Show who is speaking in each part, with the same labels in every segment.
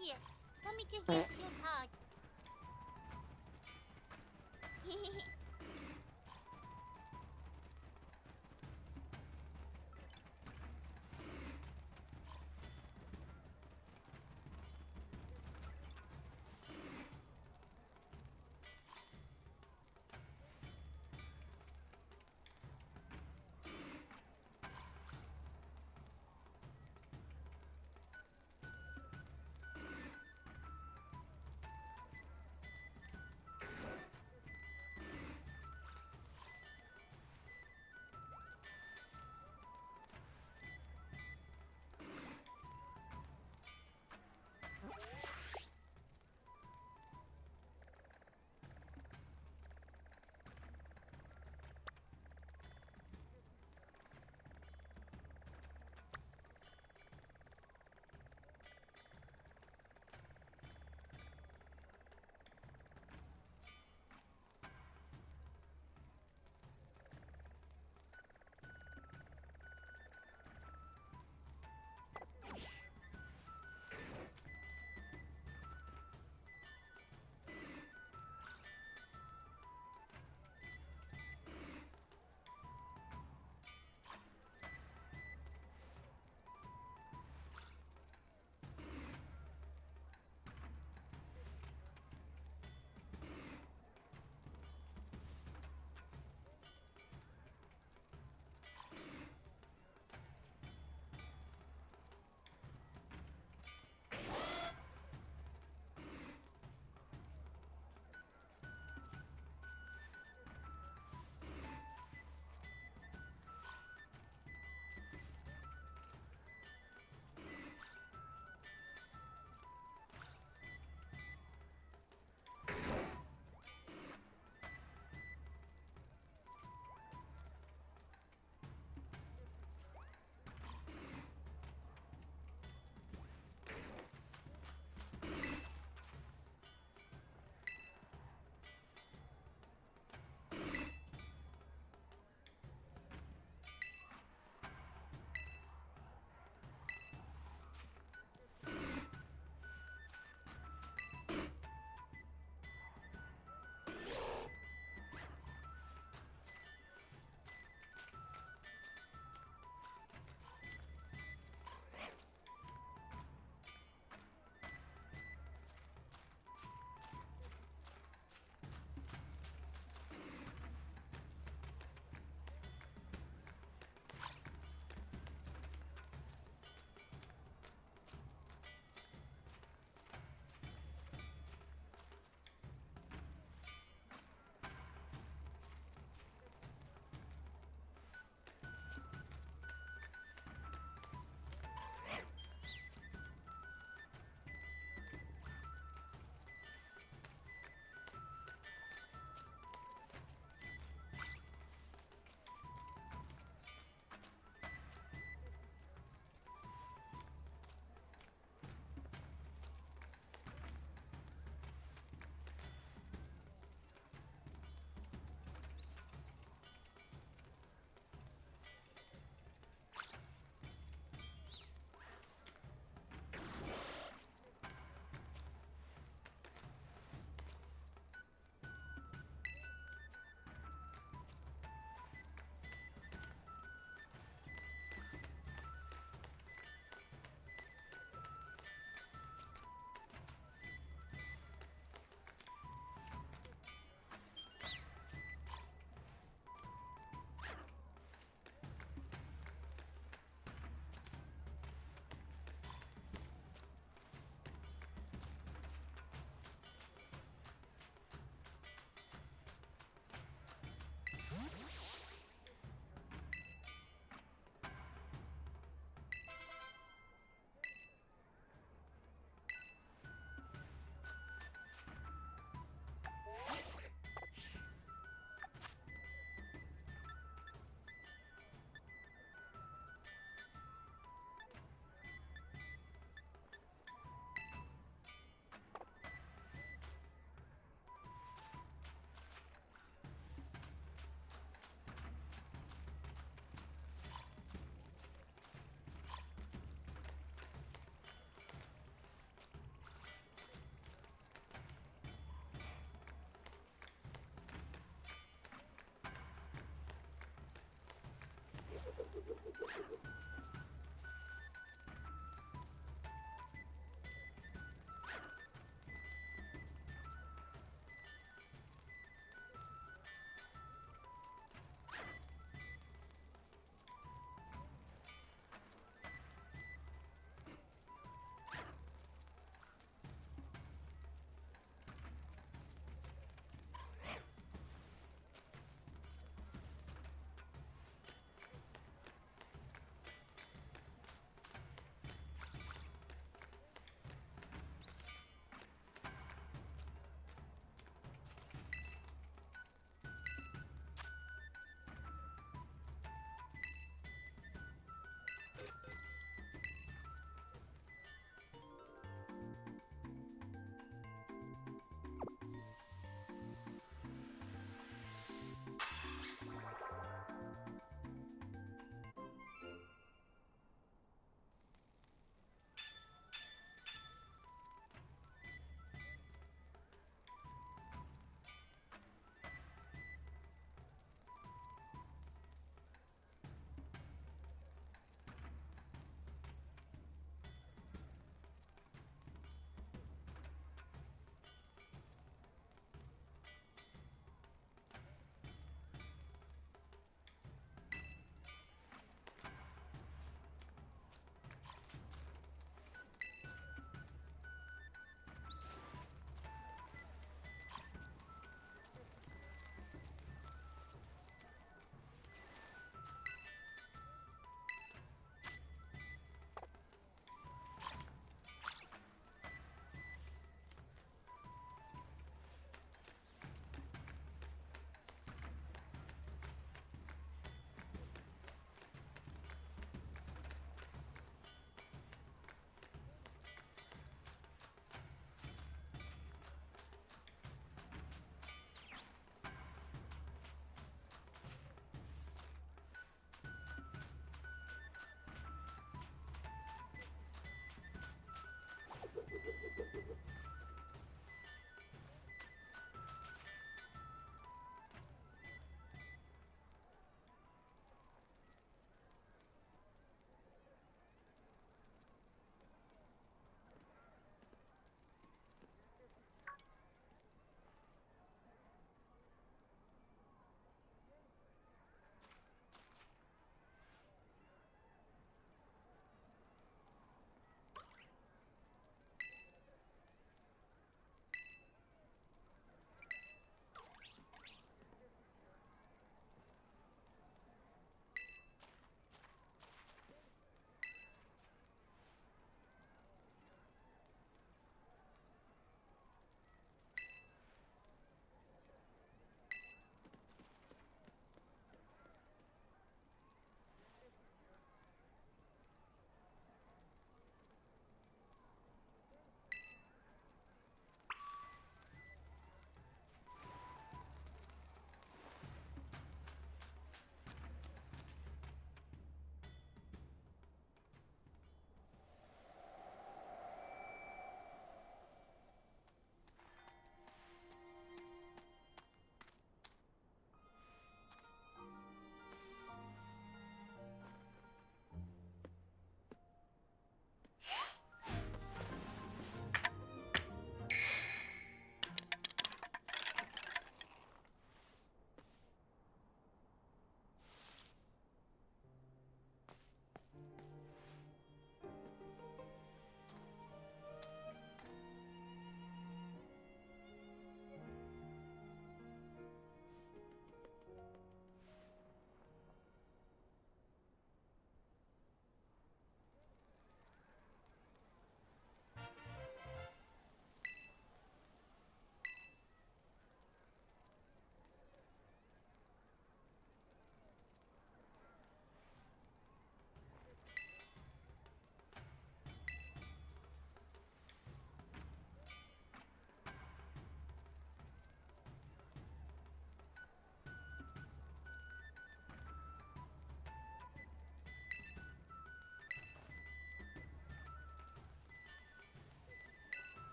Speaker 1: Here, let me give you a cute hug.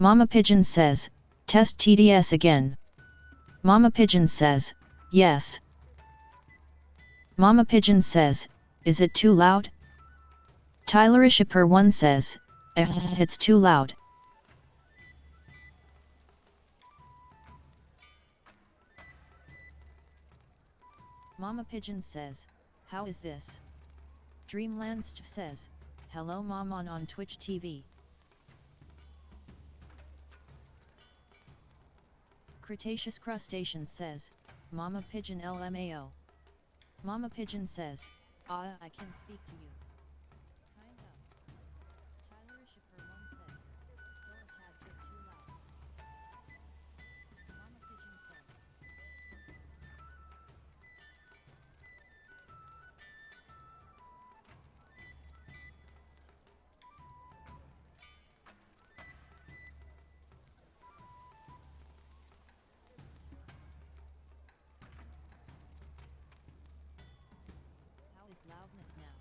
Speaker 2: Mama Pigeon says, test TDS again. Mama Pigeon says, yes. Mama Pigeon says, is it too loud? Tylerishipper1 says, it's too loud. Mama Pigeon says, how is this? Dreamlandst says, hello mom on Twitch TV. Cretaceous Crustacean says, Mama Pigeon LMAO. Mama Pigeon says, I can speak to you. Kind of. Tylerishipper1 says, still a tad bit too loud. Mama Pigeon says, how is loudness now?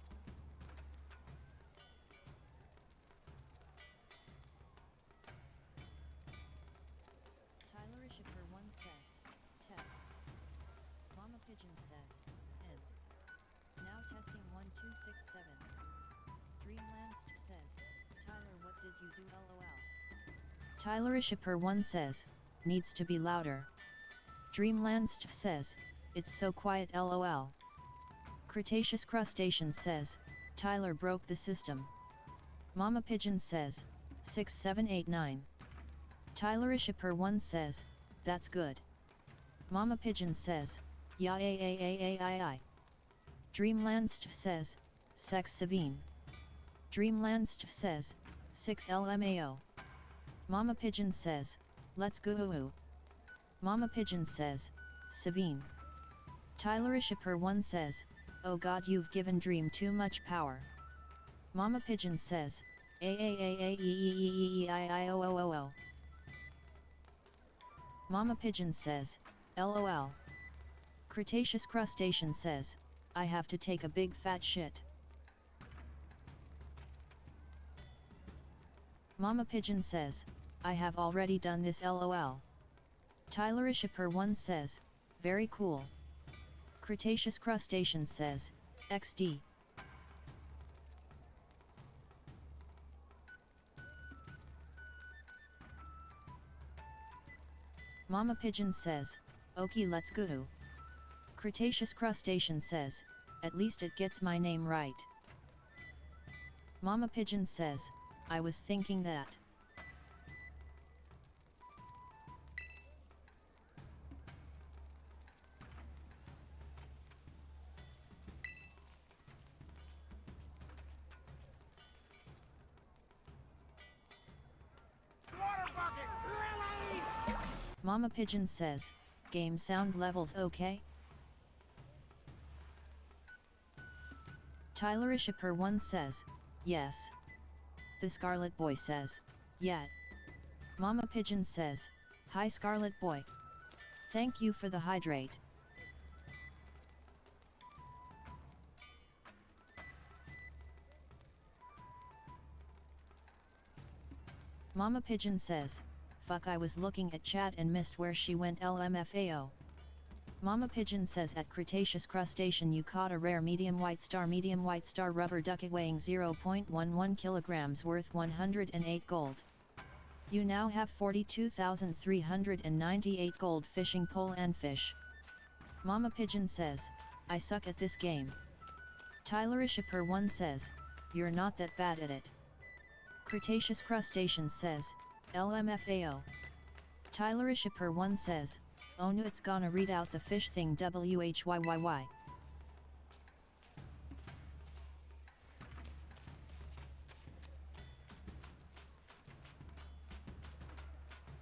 Speaker 2: Tylerishipper1 says, test. Mama Pigeon says, end. Now testing 1 2 6 7. Dreamlandst says, Tyler what did you do lol. Tylerishipper1 says, needs to be louder. Dreamlandst says, it's so quiet lol. Cretaceous Crustacean says, Tyler broke the system. Mama Pigeon says, 6789. Tylerishipper1 says, that's good. Mama Pigeon says, ya I. Dreamlandst says, sex Savine. Dreamlandst says, 6 LMAO. Mama Pigeon says, let's go. Mama Pigeon says, Savine. Tylerishipper1 says, oh god you've given Dream too much power. Mama Pigeon says, a. Mama Pigeon says, lol. Cretaceous Crustacean says, I have to take a big fat shit. Mama Pigeon says, I have already done this lol. Tylerishipper1 says, very cool. Cretaceous Crustacean says, XD. Mama Pigeon says, okay let's go. Cretaceous Crustacean says, at least it gets my name right. Mama Pigeon says, I was thinking that. Mama Pigeon says, game sound levels okay? Tylerishipper1 says, yes. The Scarlet Boy says, yeah. Mama Pigeon says, hi Scarlet Boy. Thank you for the hydrate. Mama Pigeon says, fuck I was looking at chat and missed where she went LMFAO. Mama Pigeon says at Cretaceous Crustacean you caught a rare medium white star rubber duck weighing 0.11 kilograms worth 108 gold. You now have 42,398 gold fishing pole and fish. Mama Pigeon says, I suck at this game. Tylerishipper1 says, you're not that bad at it. Cretaceous Crustacean says, LMFAO. Tylerishipper1 says, oh no it's gonna read out the fish thing WHYYY.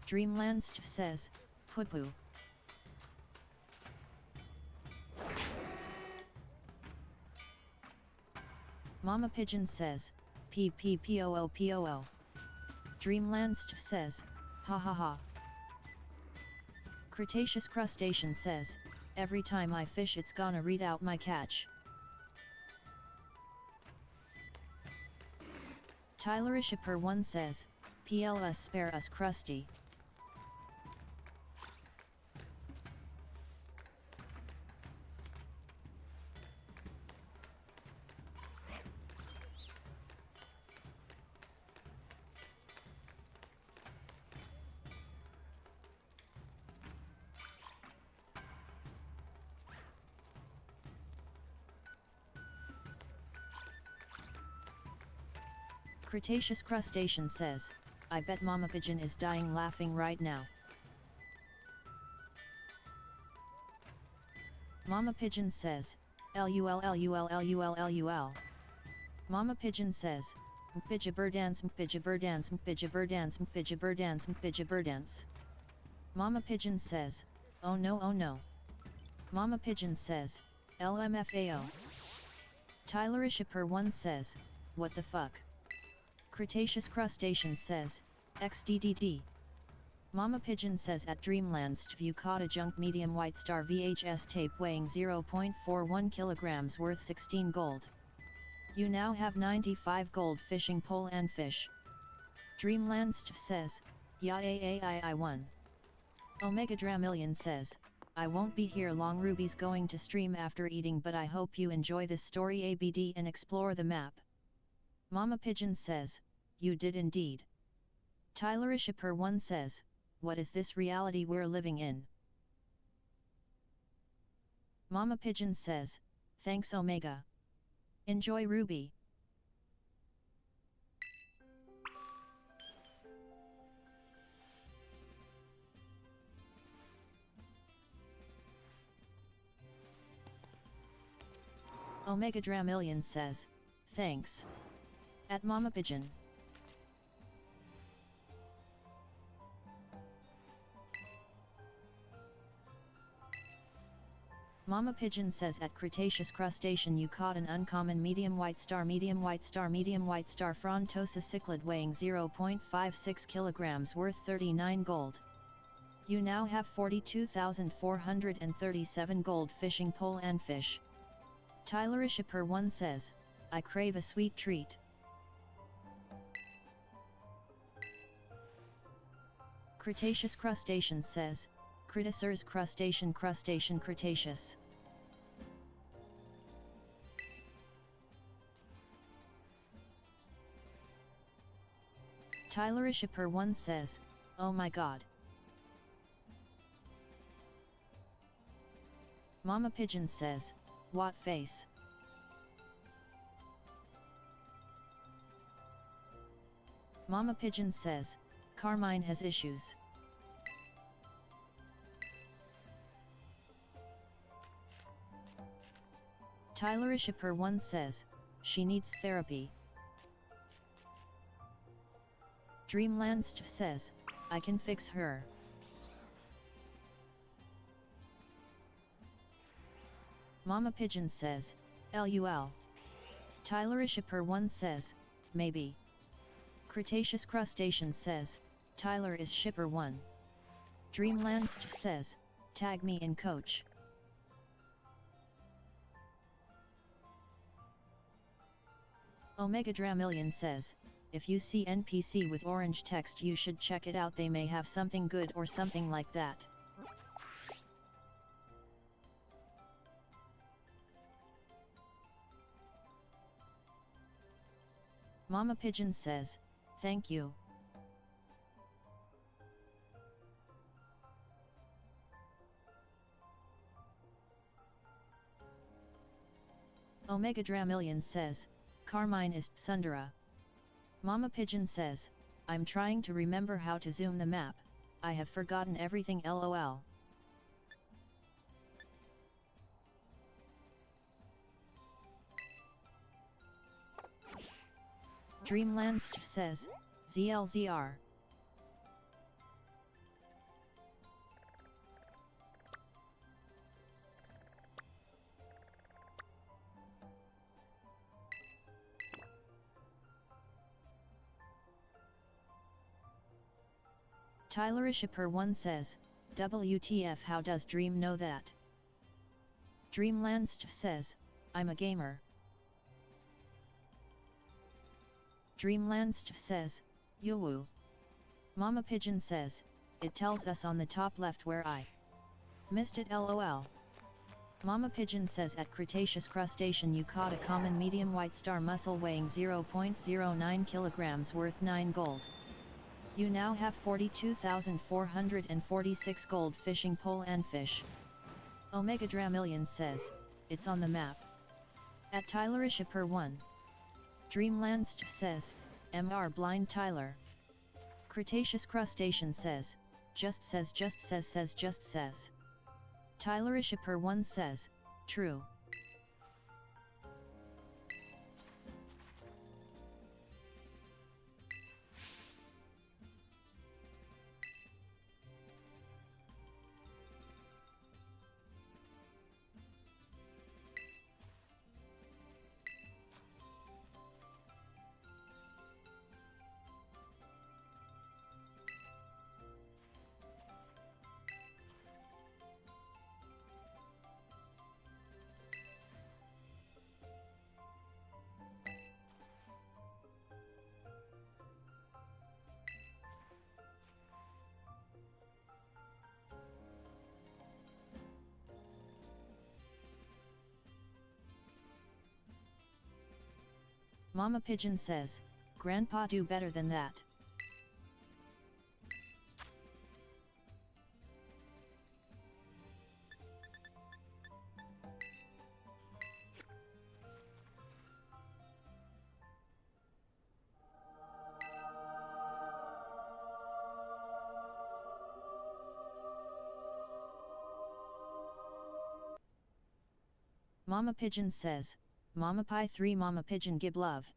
Speaker 2: Dreamlandst says, poo. Mama Pigeon says, PPPOO. Dreamlandst says, ha ha ha. Cretaceous Crustacean says, every time I fish it's gonna read out my catch. Tylerishipper1 says, PLS spare us crusty. Cretaceous crustacean says, I bet Mama Pigeon is dying laughing right now. Mama Pigeon says, LUL LUL LUL LUL. Mama Pigeon says, Mpijaberdance Mpijaberdance Mpijaberdance Mpijaberdance Mpijaberdance. Mama Pigeon says, oh no oh no. Mama Pigeon says, LMFAO. Tylerishipper1 says, what the fuck. Cretaceous crustacean says, XDDD. Mama Pigeon says at Dreamlands you caught a junk medium white star VHS tape weighing 0.41 kilograms worth 16 gold. You now have 95 gold fishing pole and fish. Dreamlands says, YAAII1. Omega Dramillion says, I won't be here long. Ruby's going to stream after eating, but I hope you enjoy this story ABD and explore the map. Mama Pigeon says, you did indeed. Tylerishipper1 says, what is this reality we're living in? Mama Pigeon says, thanks Omega. Enjoy Ruby. Omega Dramillion says, thanks. At Mama Pigeon. Mama Pigeon says at Cretaceous crustacean you caught an uncommon medium white star Frontosa cichlid weighing 0.56 kilograms worth 39 gold. You now have 42,437 gold fishing pole and fish. Tylerishipper1 says, I crave a sweet treat. Cretaceous crustacean says, Cretaceous crustacean Cretaceous. Tylerishipper1 says, oh my god. Mama Pigeon says, what face? Mama Pigeon says, Carmine has issues. Tylerishipper1 says, she needs therapy. Dreamlands says, I can fix her. Mama Pigeon says, LUL. Tylerishipper1 says, maybe. Cretaceous crustacean says, Tyler is shipper 1. Dreamlands says, tag me in coach. Omega Dramillion says, if you see NPC with orange text you should check it out, they may have something good or something like that. Mama Pigeon says, thank you. Omega Dramillion says, Carmine is Sundara. Mama Pigeon says, I'm trying to remember how to zoom the map, I have forgotten everything LOL. Dreamlands says, ZLZR. Tylerishipper1 says, WTF, how does Dream know that? Dreamlands says, I'm a gamer. Dreamlands says, Yoo-woo. Mama Pigeon says, it tells us on the top left where I missed it lol. Mama Pigeon says at Cretaceous crustacean you caught a common medium white star mussel weighing 0.09 kilograms worth 9 gold. You now have 42,446 gold fishing pole and fish. Omega Dramillion says, it's on the map. At Tylerish per 1. Dreamlandst says, Mr. Blind Tyler. Cretaceous crustacean says, just says. Tylerish per 1 says, true. Mama Pigeon says, Grandpa do better than that. Mama Pigeon says, Mama Pie 3 Mama Pigeon give love.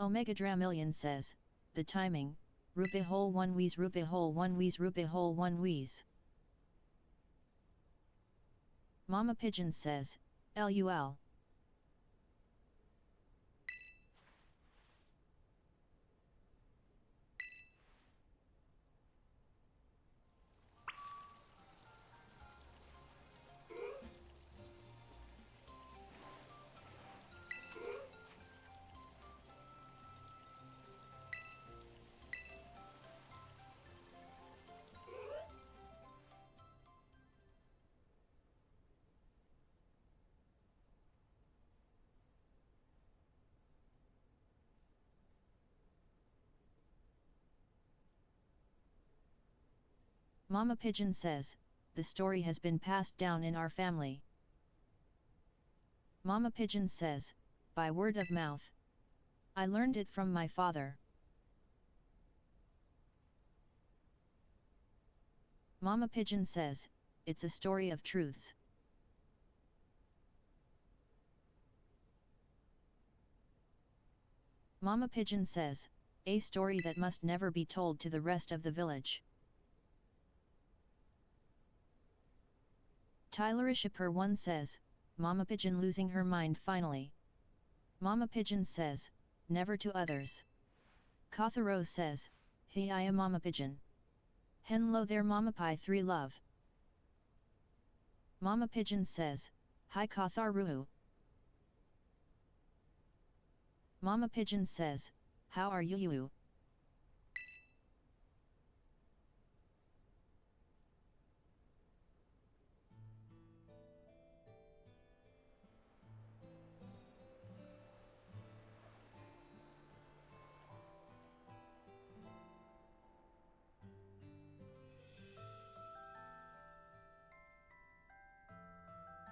Speaker 2: Omega Dramillion says, the timing, rupee hole 1 wheeze rupee hole 1 wheeze rupee hole 1 wheeze. Mama Pigeon says, LUL. Mama Pigeon says, the story has been passed down in our family. Mama Pigeon says, by word of mouth. I learned it from my father. Mama Pigeon says, it's a story of truths. Mama Pigeon says, a story that must never be told to the rest of the village. Tylerish per 1 says, Mama Pigeon losing her mind finally. Mama Pigeon says, never to others. Kotharo says, hey I am Mama Pigeon. Hello there Mama Pie 3 love. Mama Pigeon says, hi Kotharu. Mama Pigeon says, how are you?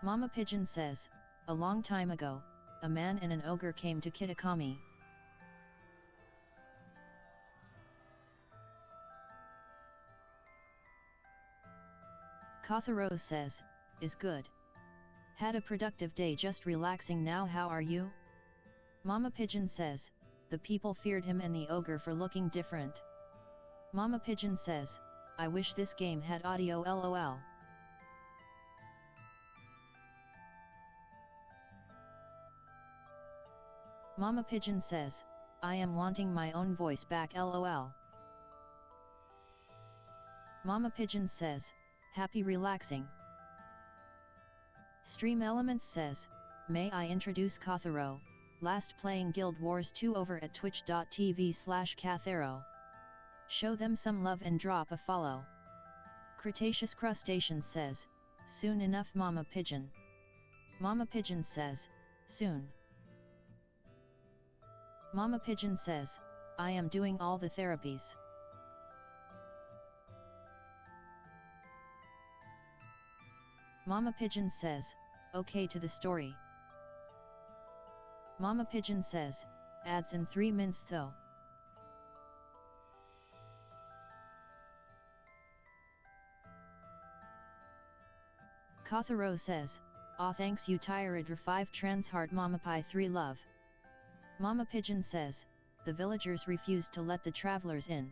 Speaker 2: Mama Pigeon says, a long time ago, a man and an ogre came to Kitakami. Kotharo says, is good. Had a productive day just relaxing now, how are you? Mama Pigeon says, the people feared him and the ogre for looking different. Mama Pigeon says, I wish this game had audio lol. Mama Pigeon says, I am wanting my own voice back lol. Mama Pigeon says, happy relaxing. Stream Elements says, may I introduce Kotharo, last playing Guild Wars 2 over at twitch.tv/Katharo. Show them some love and drop a follow. Cretaceous Crustacean says, soon enough Mama Pigeon. Mama Pigeon says, soon. Mama Pigeon says, I am doing all the therapies. Mama Pigeon says, okay to the story. Mama Pigeon says, ads in 3 minutes though. Kotharo says, aw thanks you tired 5 transheart Mama Pie 3 love. Mama Pigeon says, the villagers refused to let the travelers in.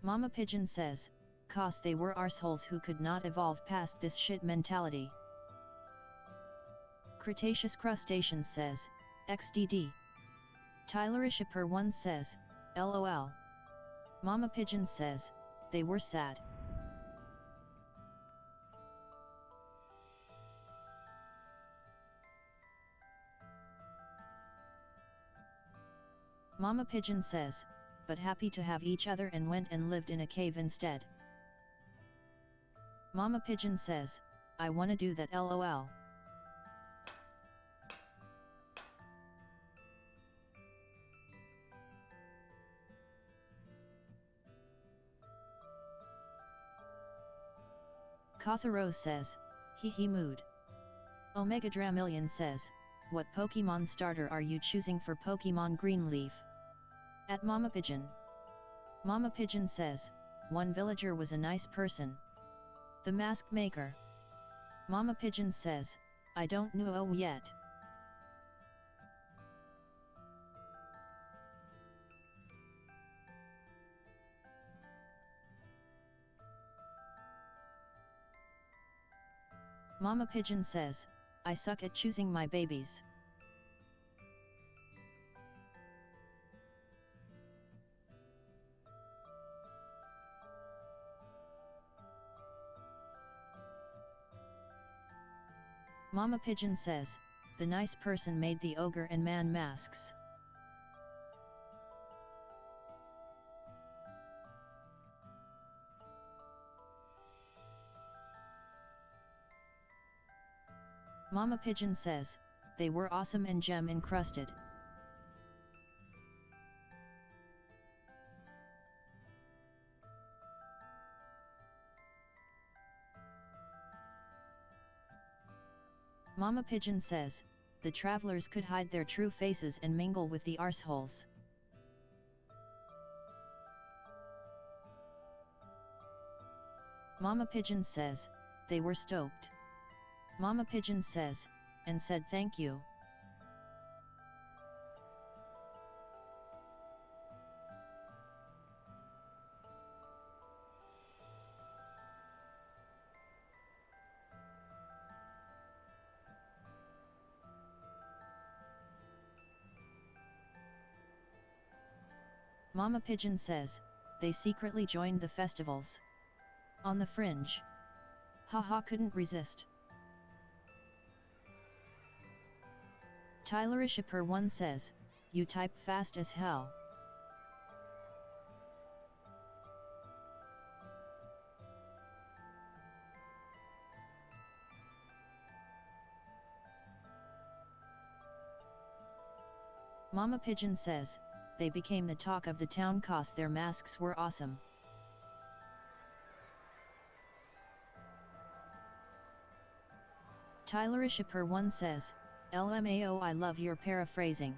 Speaker 2: Mama Pigeon says, cause they were arseholes who could not evolve past this shit mentality. Cretaceous Crustacean says, XDD. Tylerishaper1 says, LOL. Mama Pigeon says, they were sad. Mama Pigeon says, but happy to have each other and went and lived in a cave instead. Mama Pigeon says, I wanna do that lol. Kotharo says, hee mood. Omega Dramillion says, what Pokemon starter are you choosing for Pokemon Greenleaf? At Mama Pigeon. Mama Pigeon says, one villager was a nice person. The mask maker. Mama Pigeon says, I don't know yet. Mama Pigeon says, I suck at choosing my babies. Mama Pigeon says, the nice person made the ogre and man masks. Mama Pigeon says, they were awesome and gem encrusted. Mama Pigeon says, the travelers could hide their true faces and mingle with the arseholes. Mama Pigeon says, they were stoked. Mama Pigeon says, and said thank you. Mama Pigeon says, they secretly joined the festivals. On the fringe. Haha, couldn't resist. Tylerishaper1 says, you type fast as hell. Mama Pigeon says, they became the talk of the town cause their masks were awesome. Tylerishaper1 says, LMAO, I love your paraphrasing.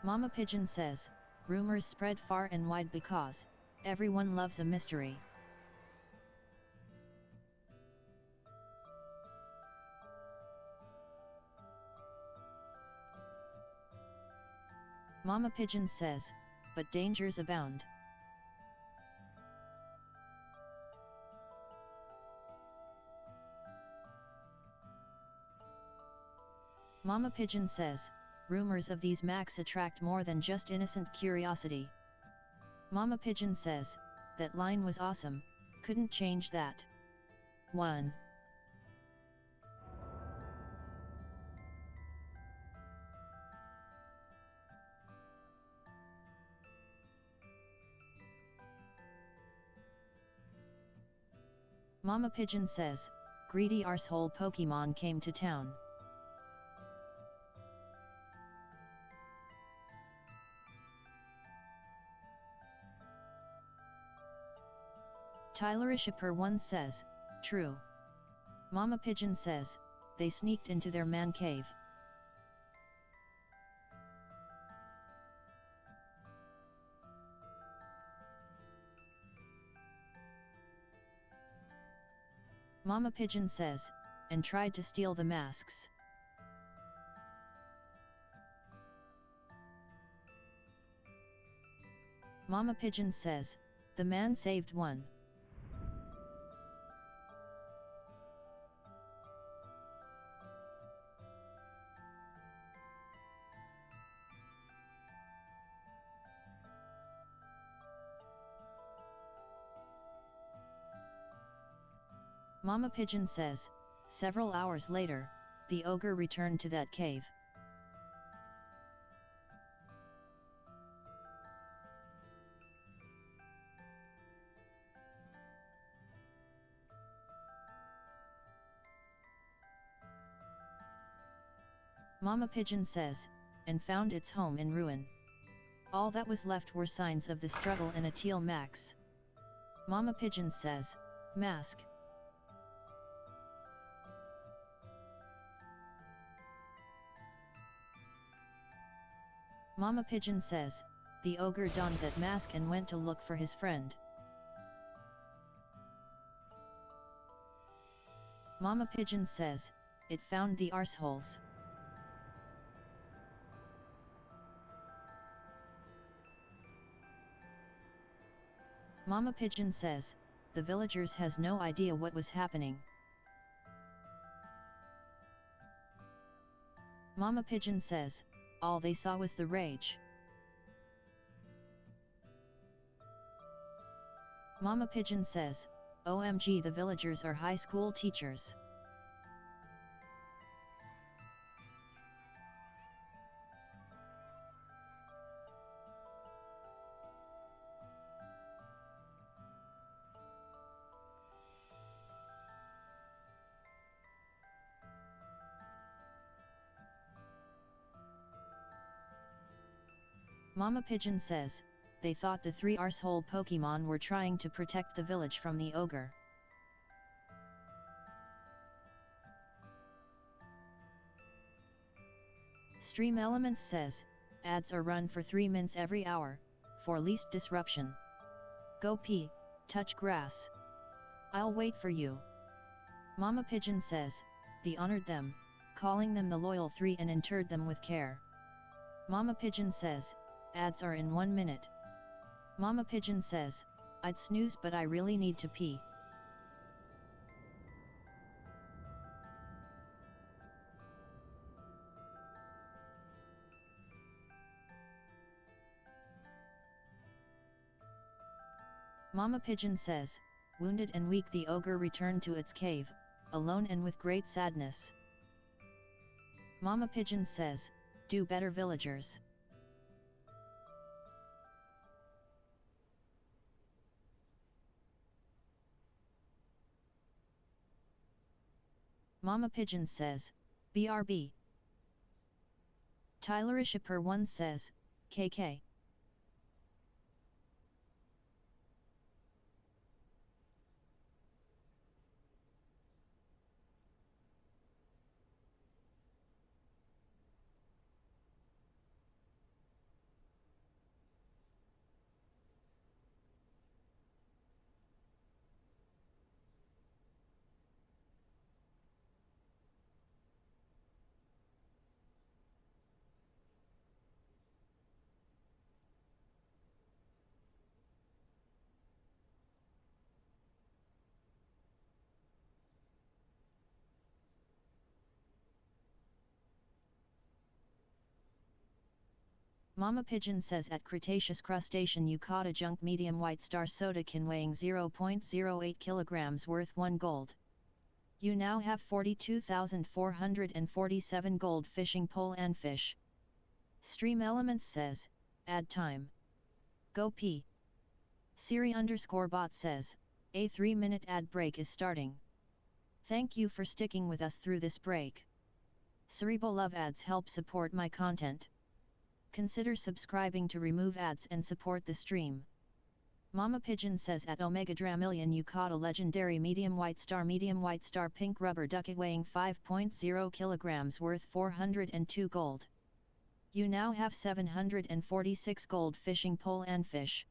Speaker 2: Mama Pigeon says, rumors spread far and wide because everyone loves a mystery. Mama Pigeon says, but dangers abound. Mama Pigeon says, rumors of these Macs attract more than just innocent curiosity. Mama Pigeon says, that line was awesome, couldn't change that. 1. Mama Pigeon says, greedy arsehole Pokemon came to town. Tyler-ishipper1 says, true. Mama Pigeon says, they sneaked into their man cave. Mama Pigeon says, and tried to steal the masks. Mama Pigeon says, the man saved one. Mama Pigeon says, several hours later, the ogre returned to that cave. Mama Pigeon says, and found its home in ruin. All that was left were signs of the struggle and a teal max. Mama Pigeon says, mask. Mama Pigeon says, the ogre donned that mask and went to look for his friend. Mama Pigeon says, it found the arseholes. Mama Pigeon says, the villagers has no idea what was happening. Mama Pigeon says, all they saw was the rage. Mama Pigeon says, OMG, the villagers are high school teachers. Mama Pigeon says, they thought the 3 arsehole Pokemon were trying to protect the village from the ogre. Stream Elements says, ads are run for 3 minutes every hour, for least disruption. Go pee, touch grass. I'll wait for you. Mama Pigeon says, they honored them, calling them the loyal 3 and interred them with care. Mama Pigeon says, ads are in 1 minute. Mama Pigeon says, I'd snooze but I really need to pee. Mama Pigeon says, wounded and weak, the ogre returned to its cave, alone and with great sadness. Mama Pigeon says, do better, villagers. Mama Pigeon says, BRB. Tyler-ishipper1 says, KK. Mama Pigeon says at Cretaceous crustacean you caught a junk medium white star sodakin weighing 0.08 kilograms worth 1 gold. You now have 42,447 gold fishing pole and fish. Stream Elements says, add time. Go P. Siri_bot says, a 3-minute ad break is starting. Thank you for sticking with us through this break. Cerebral Love ads help support my content. Consider subscribing to remove ads and support the stream. Mama Pigeon says at Omega Dramillion you caught a legendary medium white star pink rubber ducky weighing 5.0 kilograms worth 402 gold. You now have 746 gold fishing pole and fish.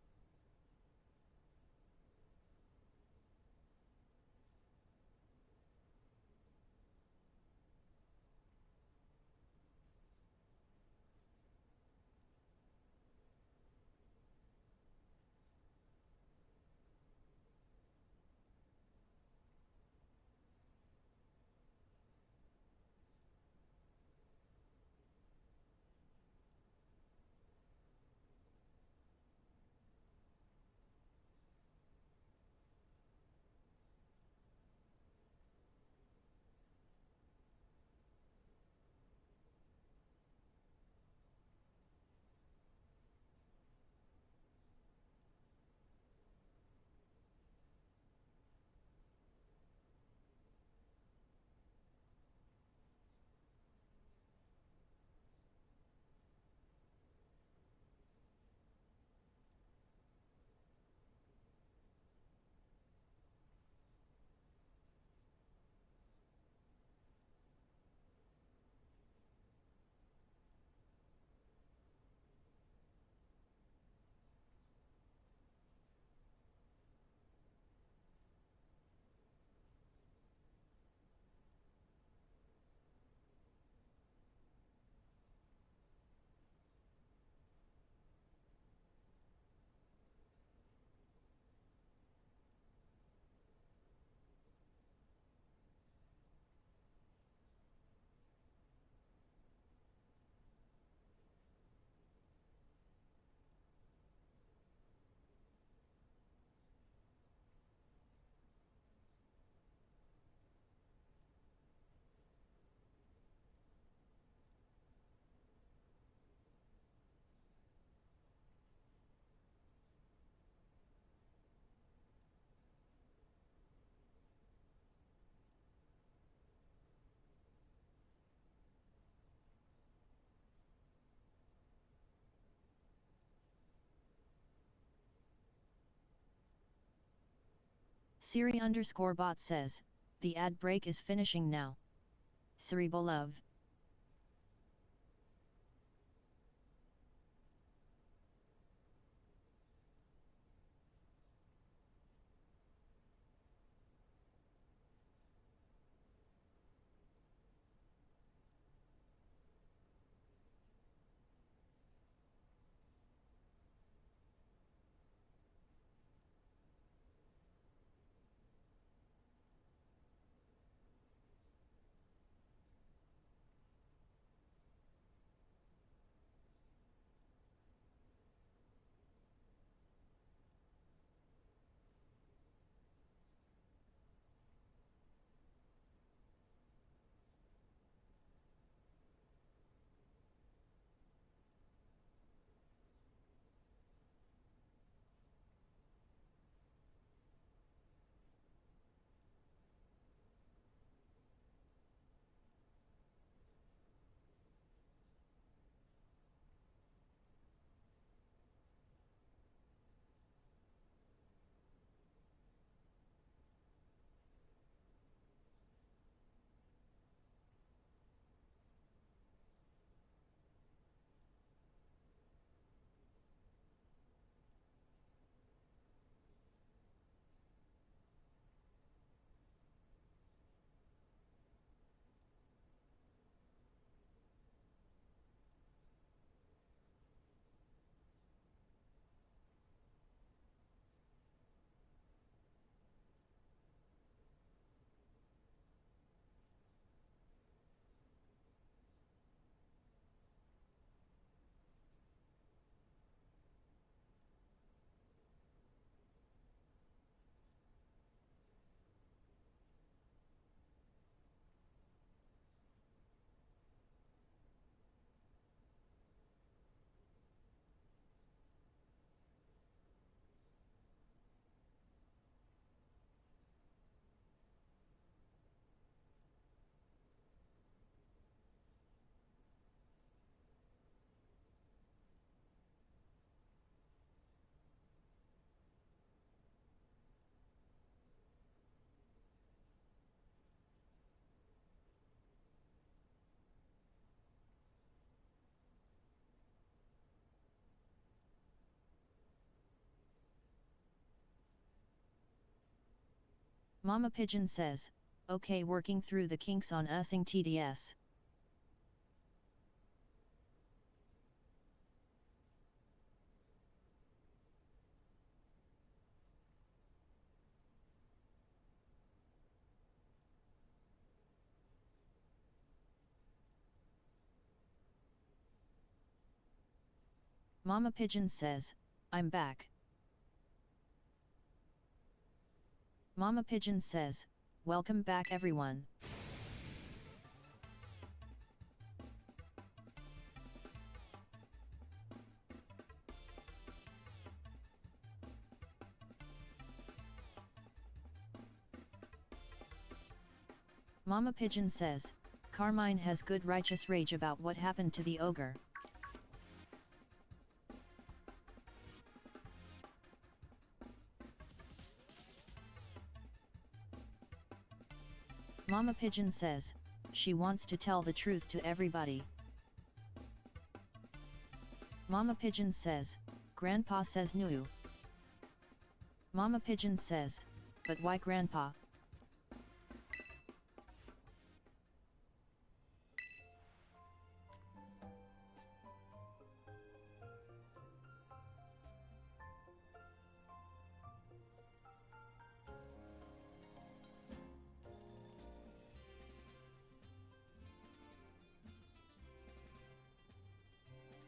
Speaker 2: Siri_bot says, the ad break is finishing now. Cerebral Love. Mama Pigeon says, okay, working through the kinks on using TDS. Mama Pigeon says, I'm back. Mama Pigeon says, welcome back everyone. Mama Pigeon says, Carmine has good righteous rage about what happened to the ogre. Mama Pigeon says, she wants to tell the truth to everybody. Mama Pigeon says, Grandpa says no. Mama Pigeon says, but why Grandpa?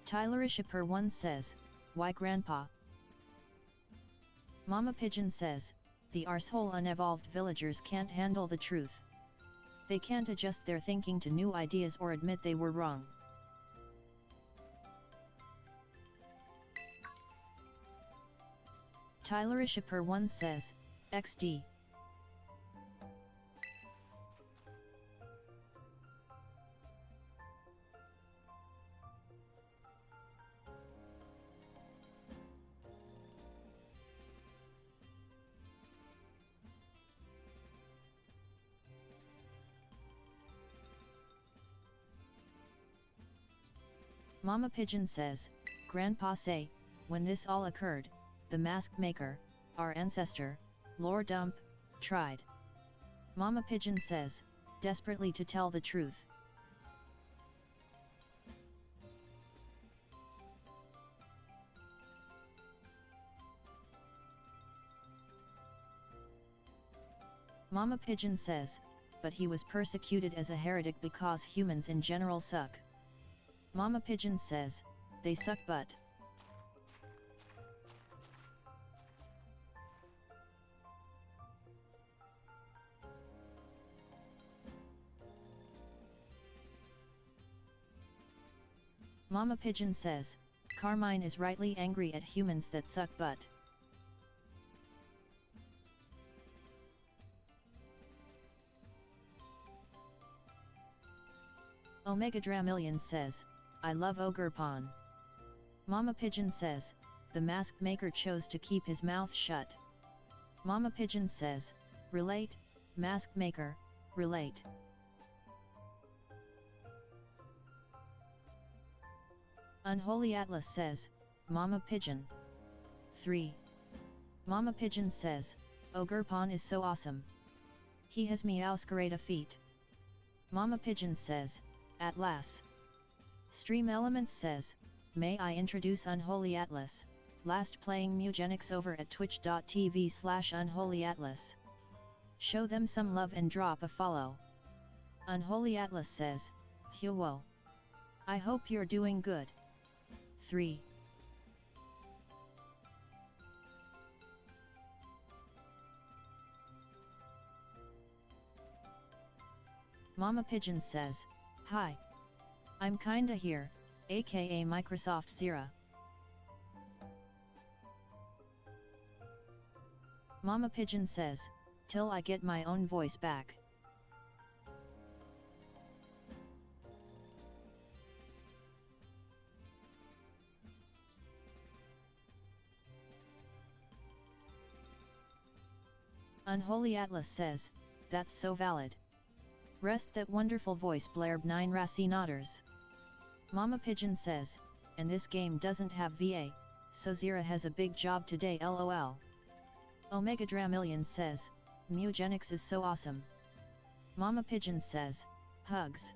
Speaker 2: Tyler-ishipper1 says, why Grandpa? Mama Pigeon says, the arsehole unevolved villagers can't handle the truth. They can't adjust their thinking to new ideas or admit they were wrong. Tyler-ishipper1 says, XD. Mama Pigeon says, Grandpa say, when this all occurred, the mask maker, our ancestor, Lord Dump, tried. Mama Pigeon says, desperately to tell the truth. Mama Pigeon says, but he was persecuted as a heretic because humans in general suck. Mama Pigeon says, they suck butt. Mama Pigeon says, Carmine is rightly angry at humans that suck butt. Omega Dramillion says, I love Ogre Pawn. Mama Pigeon says, the mask maker chose to keep his mouth shut. Mama Pigeon says, relate, mask maker, relate. Unholy Atlas says, Mama Pigeon. 3. Mama Pigeon says, Ogre Pawn is so awesome. He has meowscarada feet. Mama Pigeon says, Atlas. Stream Elements says, may I introduce Unholy Atlas, last playing Mugenics over at twitch.tv/unholyatlas. Show them some love and drop a follow. Unholy Atlas says, Hyo. I hope you're doing good. 3. Mama Pigeon says, hi. I'm kinda here, aka Microsoft Zira. Mama Pigeon says, till I get my own voice back. Unholy Atlas says, that's so valid. Rest that wonderful voice blurb 9 Racinators. Mama Pigeon says, and this game doesn't have VA, so Zira has a big job today lol. Omega Dramillion says, Mugenics is so awesome. Mama Pigeon says, hugs.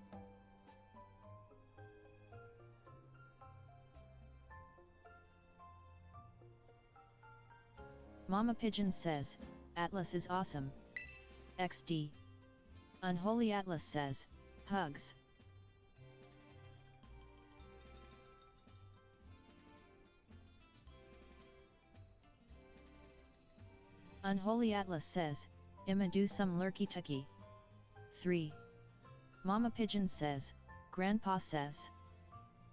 Speaker 2: Mama Pigeon says, Atlas is awesome. XD. Unholy Atlas says, hugs. Unholy Atlas says, Imma do some lurky tucky. 3. Mama Pigeon says, Grandpa says.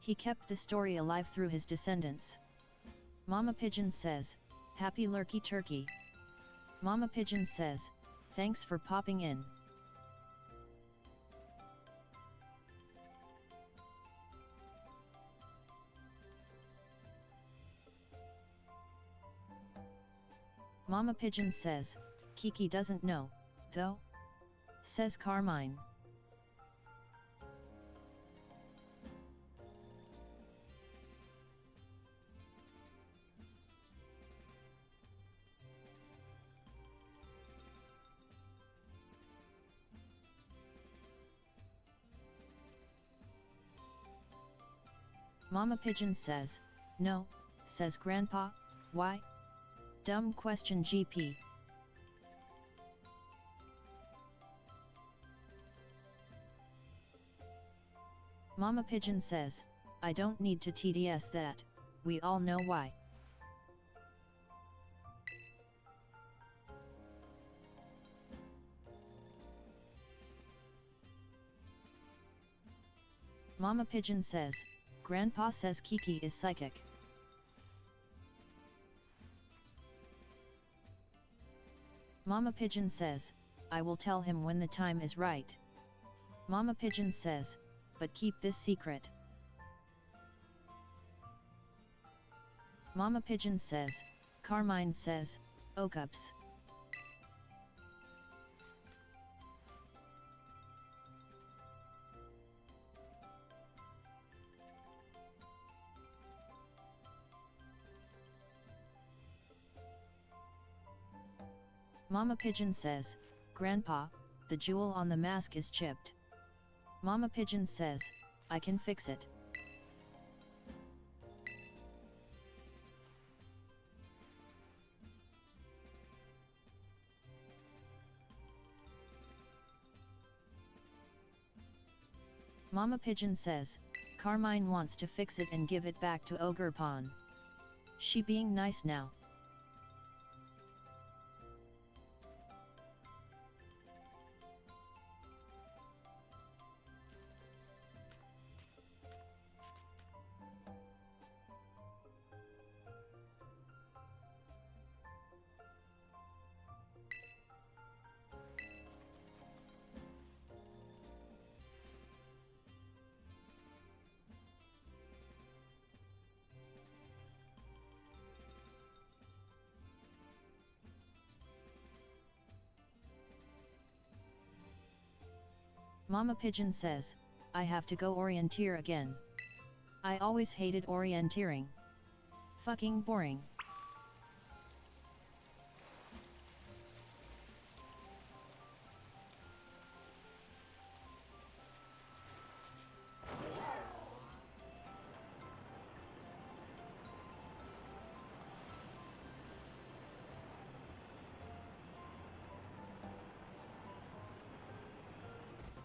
Speaker 2: He kept the story alive through his descendants. Mama Pigeon says, Happy lurky turkey. Mama Pigeon says, thanks for popping in. Mama Pigeon says, Kiki doesn't know, though? Says Carmine. Mama Pigeon says, no, says Grandpa, why? Dumb question GP. Mama Pigeon says, I don't need to TDS that, we all know why. Mama Pigeon says, Grandpa says Kiki is psychic. Mama Pigeon says, I will tell him when the time is right. Mama Pigeon says, but keep this secret. Mama Pigeon says, Carmine says, Okups. Mama Pigeon says, Grandpa, the jewel on the mask is chipped. Mama Pigeon says, I can fix it. Mama Pigeon says, Carmine wants to fix it and give it back to Ogre Pawn. She being nice now. Mama Pigeon says, I have to go orienteer again. I always hated orienteering. Fucking boring.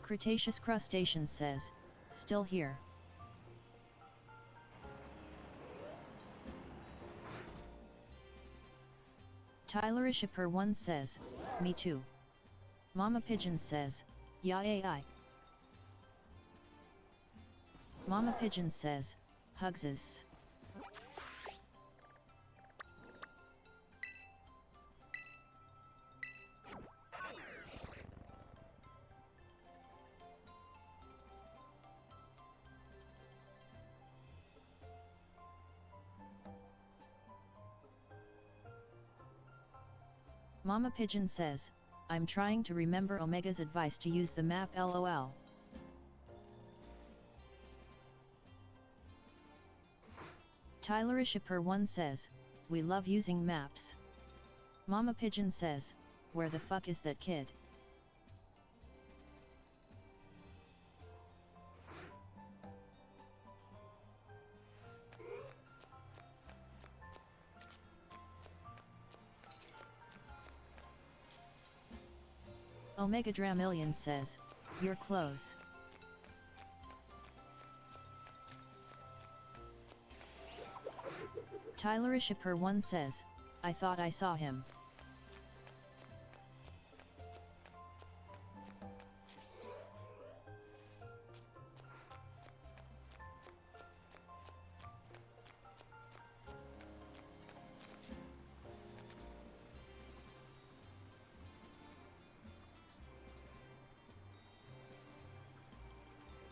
Speaker 2: Cretaceous Crustacean says, still here. Tylerishiper1 says, me too. Mama Pigeon says, yeah AI. Mama Pigeon says, hugses. Mama Pigeon says, I'm trying to remember Omega's advice to use the map LOL. Tylerishiper1 says, we love using maps. Mama Pigeon says, where the fuck is that kid? Omega Dramillion says, "You're close." Tylerishipper1 says, "I thought I saw him."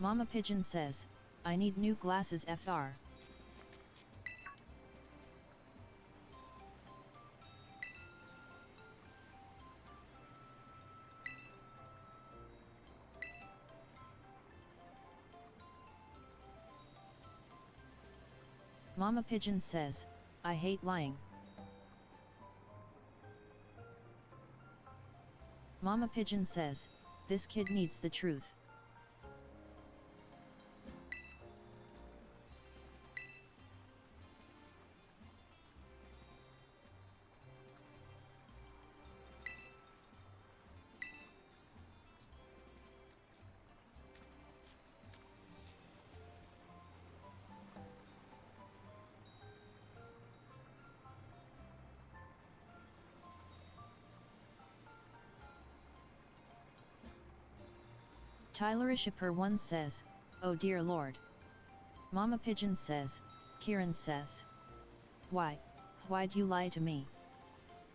Speaker 2: Mama Pigeon says, "I need new glasses FR." Mama Pigeon says, "I hate lying." Mama Pigeon says, "This kid needs the truth." Tylerishipper1 says, "Oh dear lord." Mama Pigeon says, "Kieran says. Why'd you lie to me?"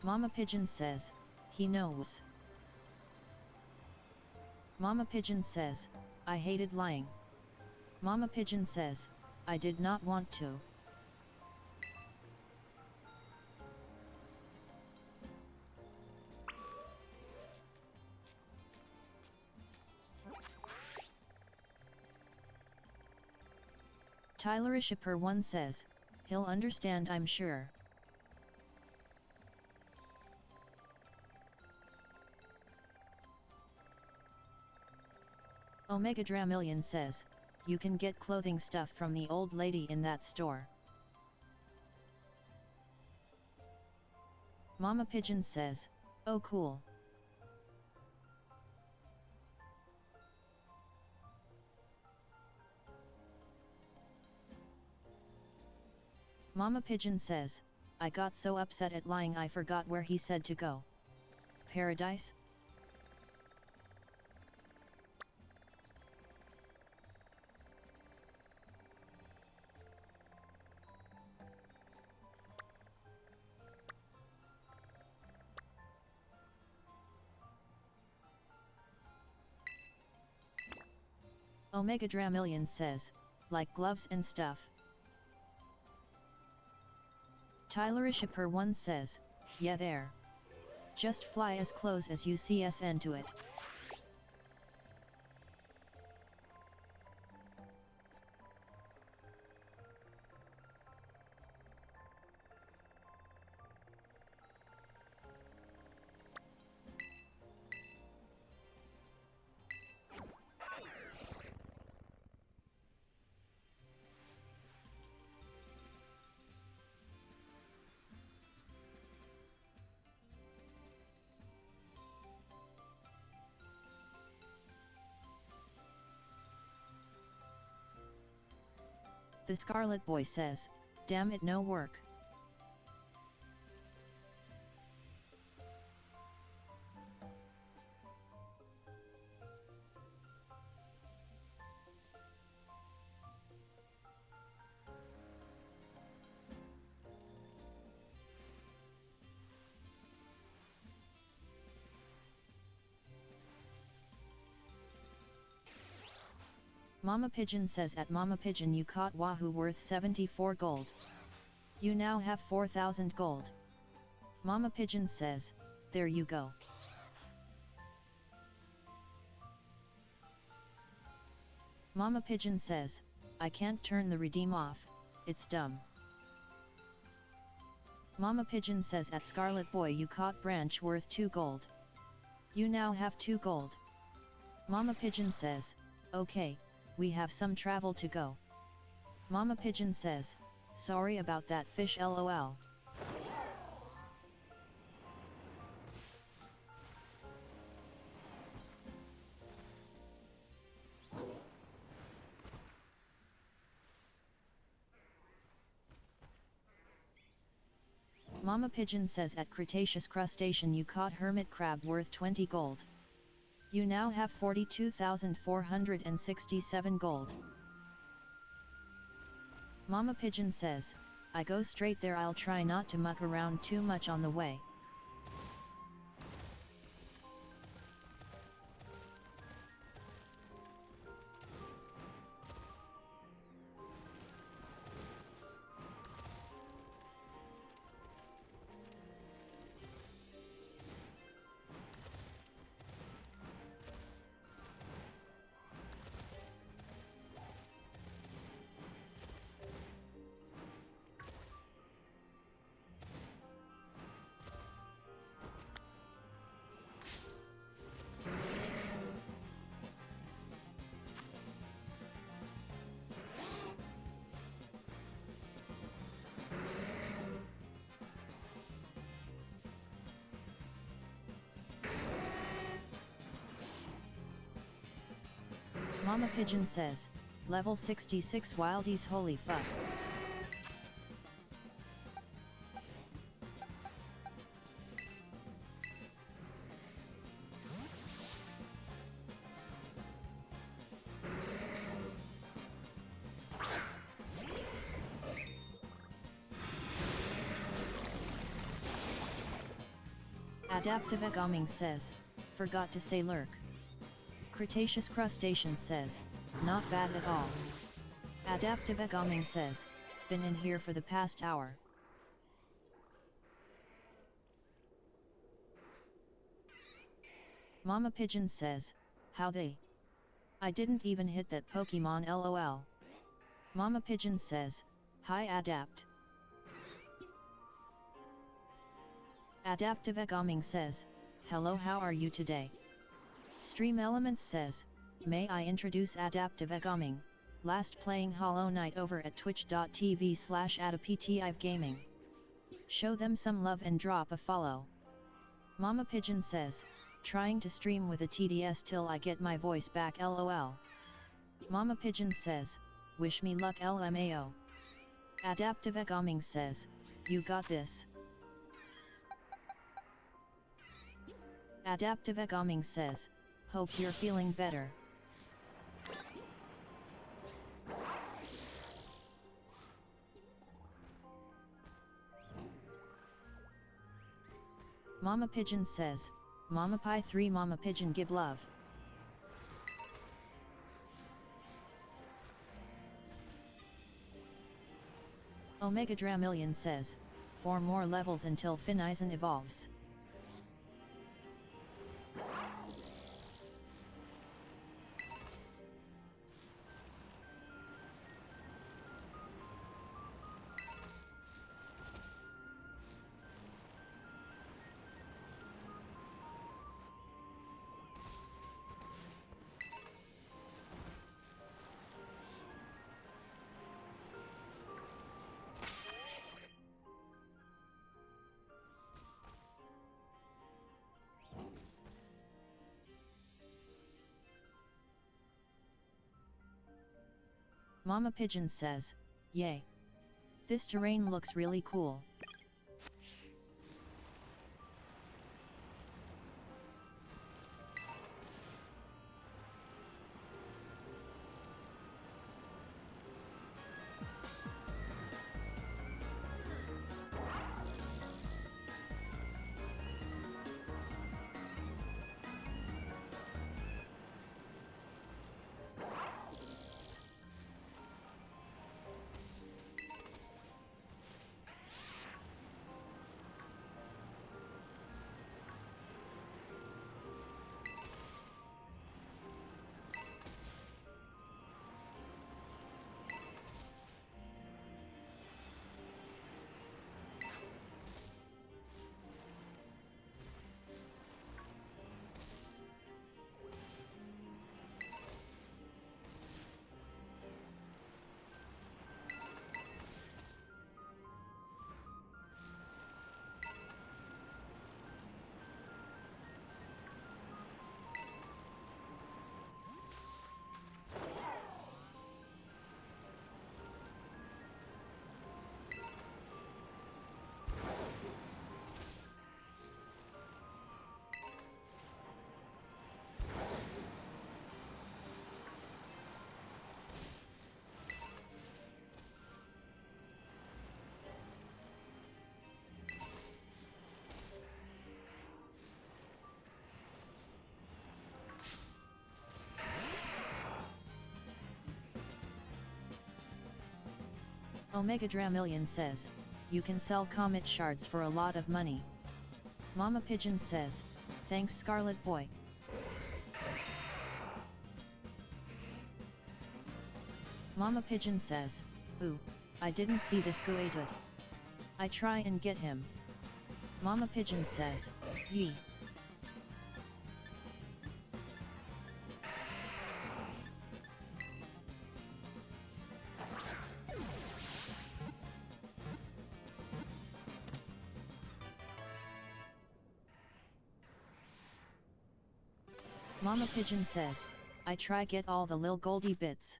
Speaker 2: Mama Pigeon says, "He knows." Mama Pigeon says, "I hated lying." Mama Pigeon says, "I did not want to." Tylerishipper1 says, "He'll understand, I'm sure." Omega Dramillion says, "You can get clothing stuff from the old lady in that store." Mama Pigeon says, "Oh cool." Mama Pigeon says, "I got so upset at lying I forgot where he said to go. Paradise?" Omega Dramillion says, "Like gloves and stuff." Tylerishipper1 says, "Yeah there. Just fly as close as you CSN to it." The Scarlet Boy says, "Damn it, no work." Mama Pigeon says, "At Mama Pigeon you caught Wahoo worth 74 gold. You now have 4,000 gold." Mama Pigeon says, "There you go." Mama Pigeon says, "I can't turn the redeem off, it's dumb." Mama Pigeon says at Scarlet Boy you caught branch worth 2 gold. You now have 2 gold. Mama Pigeon says, okay, we have some travel to go. Mama Pigeon says, sorry about that fish lol. Mama Pigeon says at Cretaceous crustacean you caught hermit crab worth 20 gold. You now have 42,467 gold. Mama Pigeon says, I go straight there, I'll try not to muck around too much on the way. Mama Pigeon says, level 66 wildies, holy fuck. Adaptive Egaming says, forgot to say lurk. Cretaceous crustacean says, not bad at all. Adaptive Egaming says, been in here for the past hour. Mama Pigeon says, how they? I didn't even hit that Pokemon lol. Mama Pigeon says, hi Adapt. Adaptive Egaming says, hello, how are you today? Stream Elements says, may I introduce Adaptive Egaming, last playing Hollow Knight over at twitch.tv/adaptivegaming. Show them some love and drop a follow. Mama Pigeon says, trying to stream with a TDS till I get my voice back lol. Mama Pigeon says, wish me luck LMAO. Adaptive Egaming says, you got this. Adaptive Egaming says, hope you're feeling better. Mama Pigeon says, Mama Pie 3 Mama Pigeon give love. Omega Dramillion says, 4 more levels until Finison evolves. Mama Pigeon says, yay! This terrain looks really cool. Omega Dramillion says, you can sell comet shards for a lot of money. Mama Pigeon says, thanks Scarlet Boy. Mama Pigeon says, ooh, I didn't see this guy dude. I try and get him. Mama Pigeon says, yee. Mama Pigeon says, I try get all the lil goldy bits.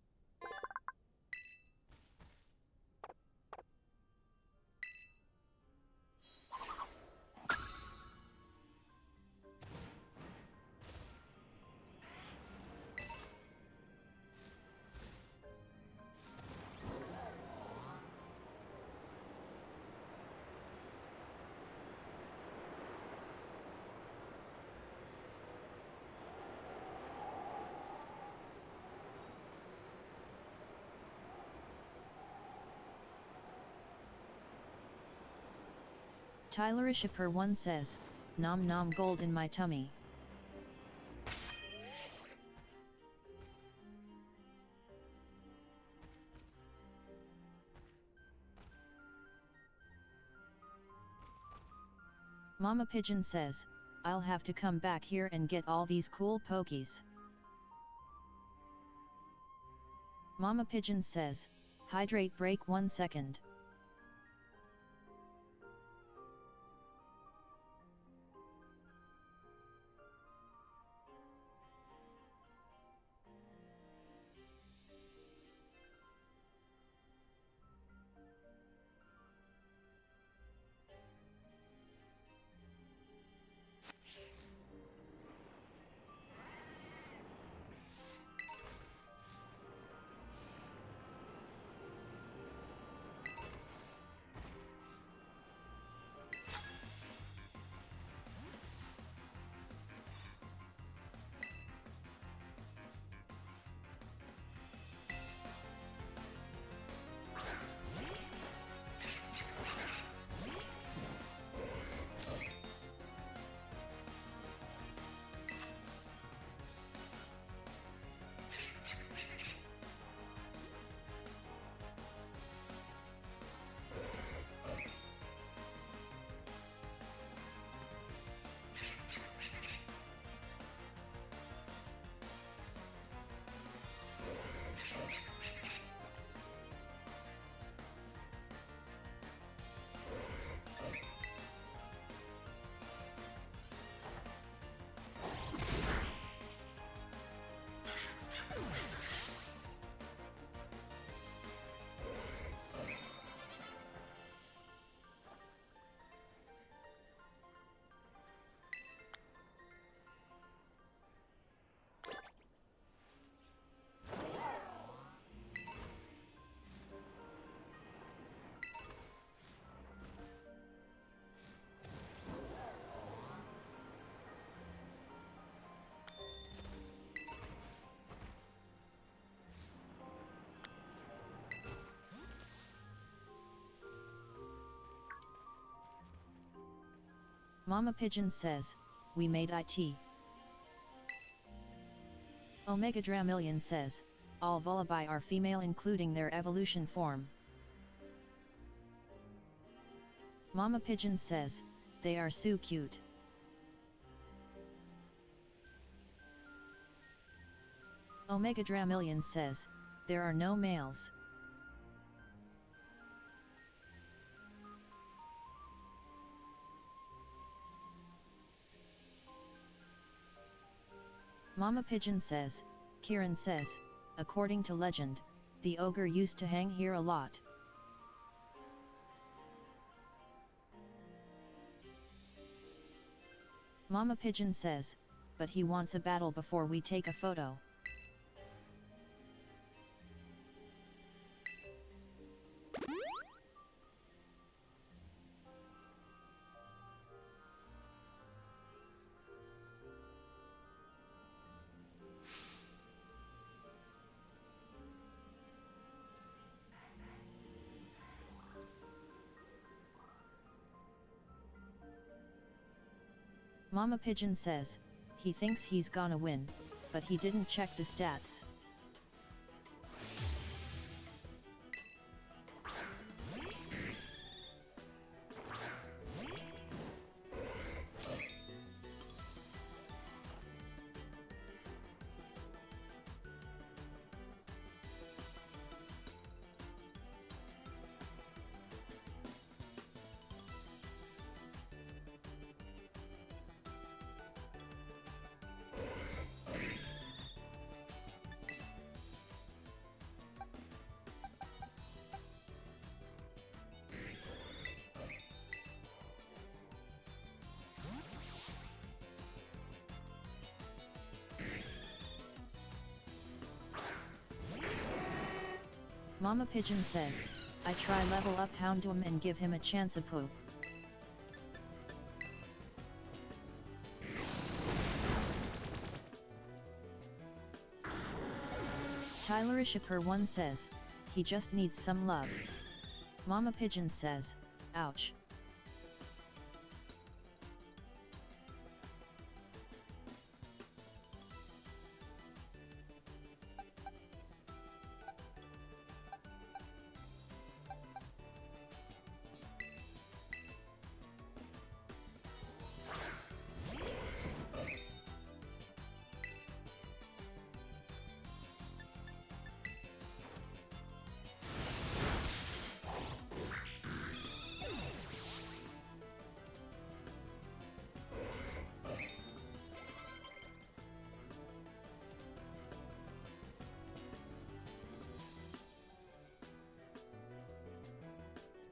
Speaker 2: Tylerishiper1 says, nom nom gold in my tummy. Mama Pigeon says, I'll have to come back here and get all these cool pokies. Mama Pigeon says, hydrate break 1 second. Mama Pigeon says, we made it. Omega Dramillion says, all Volabi are female including their evolution form. Mama Pigeon says, they are so cute. Omega Dramillion says, there are no males. Mama Pigeon says, Kieran says, according to legend, the ogre used to hang here a lot. Mama Pigeon says, but he wants a battle before we take a photo. Mama Pigeon says, he thinks he's gonna win, but he didn't check the stats. Mama Pigeon says, I try level up Houndoom and give him a chance of poo. Tylerishipper1 says, he just needs some love. Mama Pigeon says, ouch.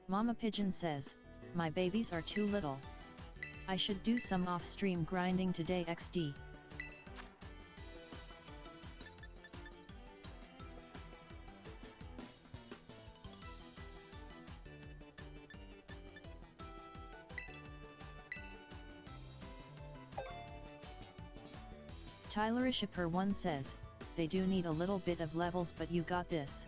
Speaker 2: Mama Pigeon says, my babies are too little. I should do some off-stream grinding today XD. Tylerishipper1 says, they do need a little bit of levels, but you got this.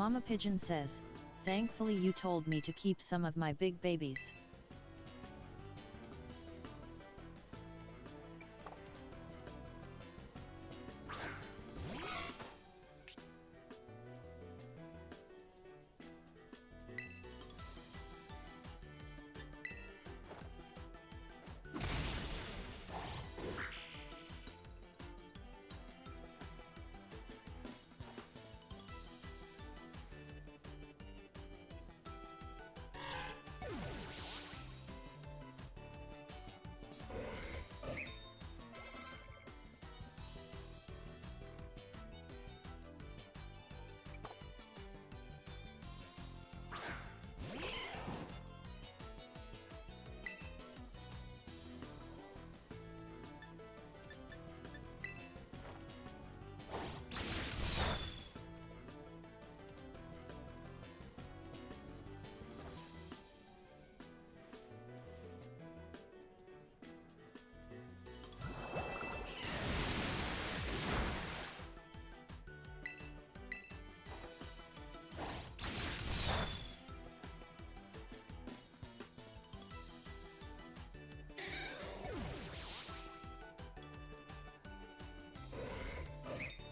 Speaker 2: Mama Pigeon says, thankfully you told me to keep some of my big babies.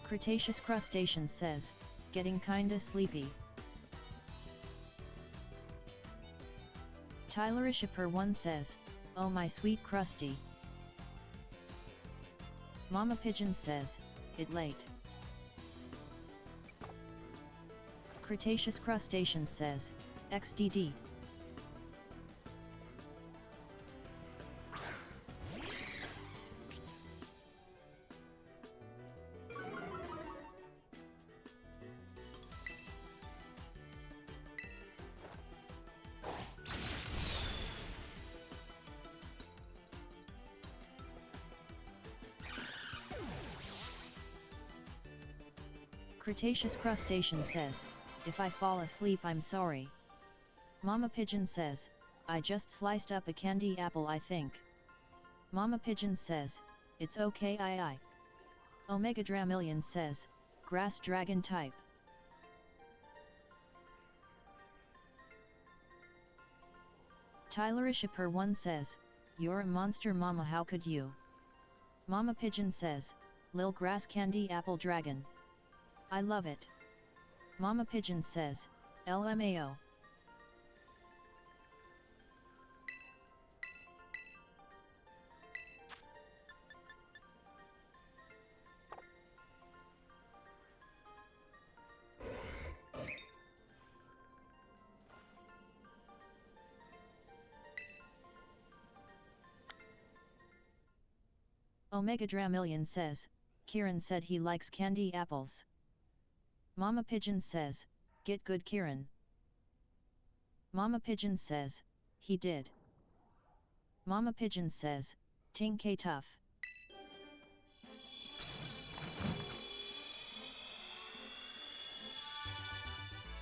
Speaker 2: Cretaceous Crustacean says, getting kinda sleepy. Tylerishipper1 says, oh my sweet Krusty. Mama Pigeon says, it late. Cretaceous Crustacean says, XDD. Cretaceous Crustacean says, if I fall asleep I'm sorry. Mama Pigeon says, I just sliced up a candy apple I think. Mama Pigeon says, it's okay I. Omega Dramillion says, Grass dragon type. Tylerishipper1 says, "You're a monster mama, how could you?" Mama Pigeon says, "Lil grass candy apple dragon. I love it." Mama Pigeon says, "LMAO." Omega Dramillion says, "Kieran said he likes candy apples." Mama Pigeon says, "Get good Kieran." Mama Pigeon says, "He did." Mama Pigeon says, "Ting K tough."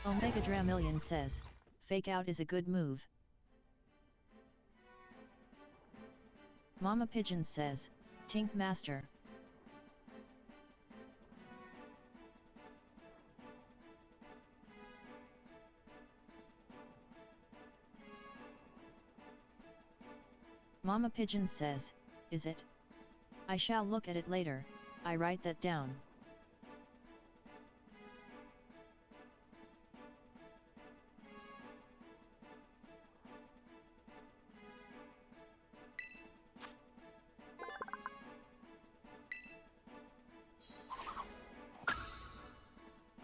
Speaker 2: Omega Dramillion says, "Fake out is a good move." Mama Pigeon says, "Tink master." Mama Pigeon says, "Is it? I shall look at it later, I write that down."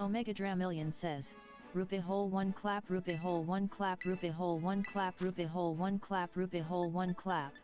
Speaker 2: Omega Dramillion says, "Rupee hole 1 clap, rupee hole 1 clap, rupee hole 1 clap, rupee hole 1 clap, rupee hole 1 clap."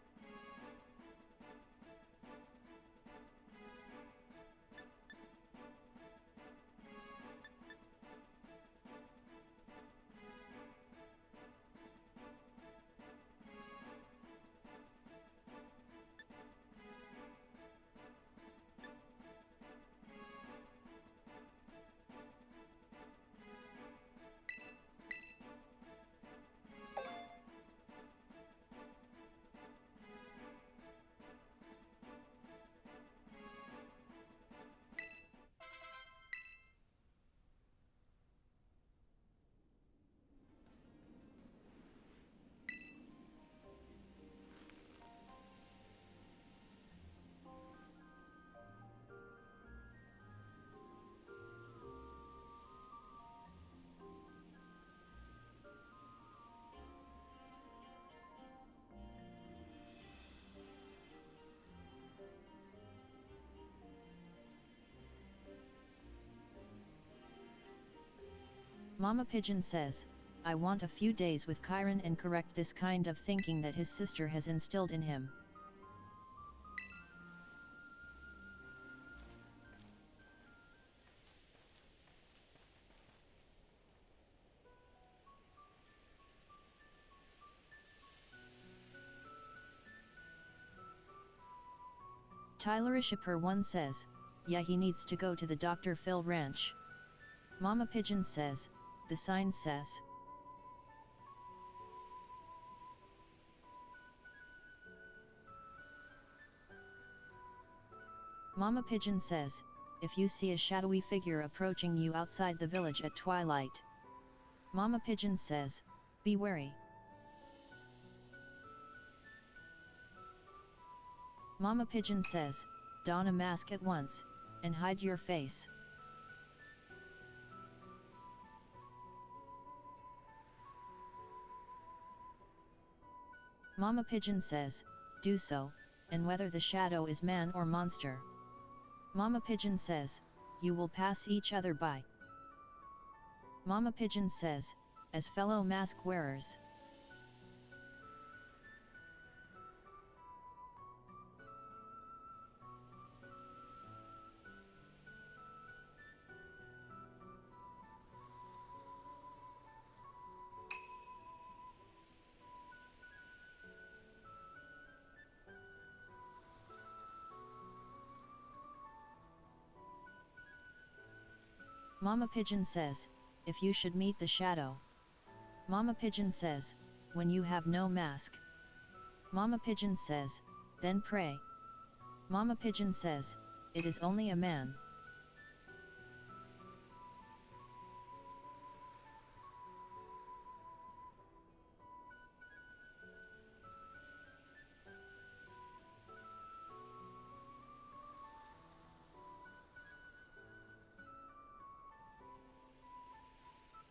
Speaker 2: Mama Pigeon says, "I want a few days with Kieran and correct this kind of thinking that his sister has instilled in him." Tylerishipper1 says, "Yeah, he needs to go to the Dr. Phil ranch." Mama Pigeon says, "The sign says." Mama Pigeon says, "If you see a shadowy figure approaching you outside the village at twilight." Mama Pigeon says, "Be wary." Mama Pigeon says, "Don a mask at once, and hide your face." Mama Pigeon says, "Do so, and whether the shadow is man or monster." Mama Pigeon says, "You will pass each other by." Mama Pigeon says, "As fellow mask wearers." Mama Pigeon says, "If you should meet the shadow." Mama Pigeon says, "When you have no mask." Mama Pigeon says, "Then pray." Mama Pigeon says, "It is only a man."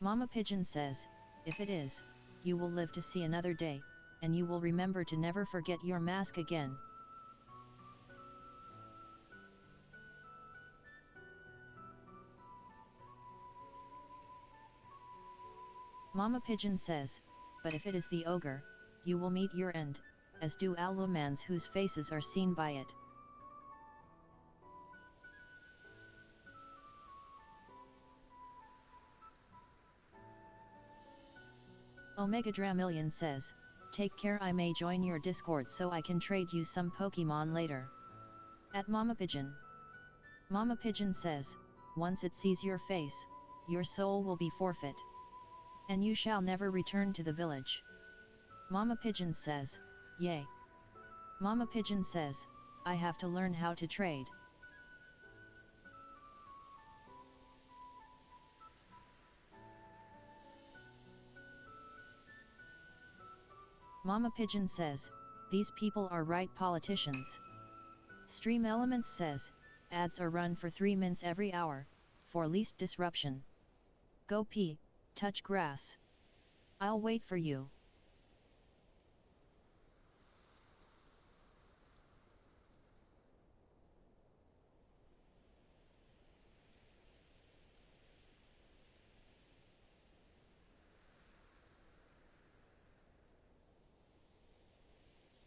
Speaker 2: Mama Pigeon says, if it is, you will live to see another day, and you will remember to never forget your mask again. Mama Pigeon says, but if it is the ogre, you will meet your end, as do Alumans whose faces are seen by it. Omega Dramillion says, take care, I may join your Discord so I can trade you some Pokemon later. At Mama Pigeon. Mama Pigeon says, once it sees your face, your soul will be forfeit, and you shall never return to the village. Mama Pigeon says, yay. Mama Pigeon says, I have to learn how to trade. Mama Pigeon says, these people are right politicians. Stream Elements says, ads are run for 3 minutes every hour, for least disruption. Go pee, touch grass. I'll wait for you.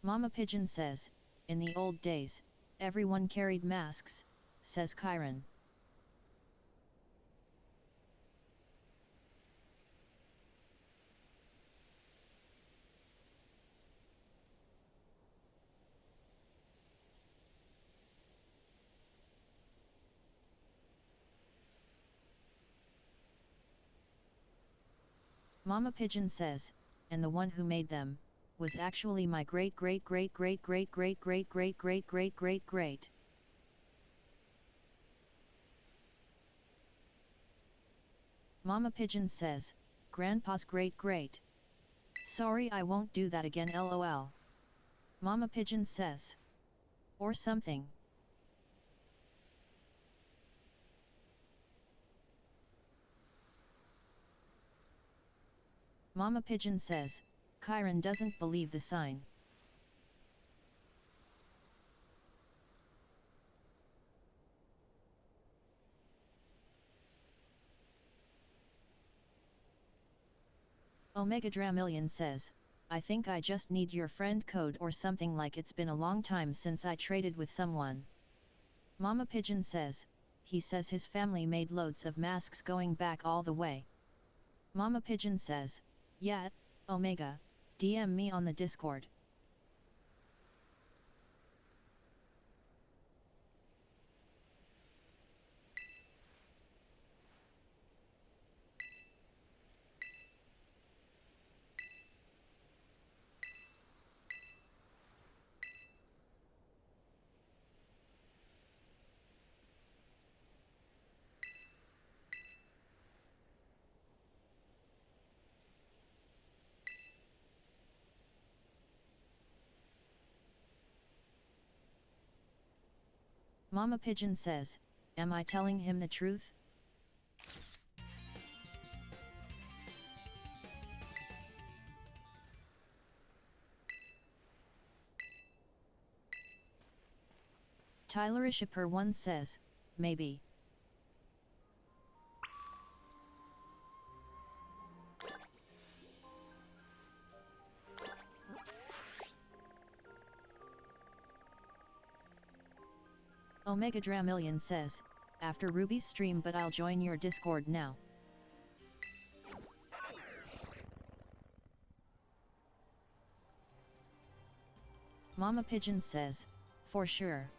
Speaker 2: Mama Pigeon says, in the old days, everyone carried masks, says Chiron. Mama Pigeon says, and the one who made them, was actually my great great great great great great great great great great great great. Mama Pigeon says, Grandpa's great great. Sorry, I won't do that again, lol. Mama Pigeon says. Or something. Mama Pigeon says, Chiron doesn't believe the sign. Omega Dramillion says, I think I just need your friend code or something, like it's been a long time since I traded with someone. Mama Pigeon says, he says his family made loads of masks going back all the way. Mama Pigeon says, yeah, Omega, DM me on the Discord. Mama Pigeon says, am I telling him the truth? Tylerish per 1 says, maybe. Omega Dramillion says, after Ruby's stream, but I'll join your Discord now. Mama Pigeon says, for sure.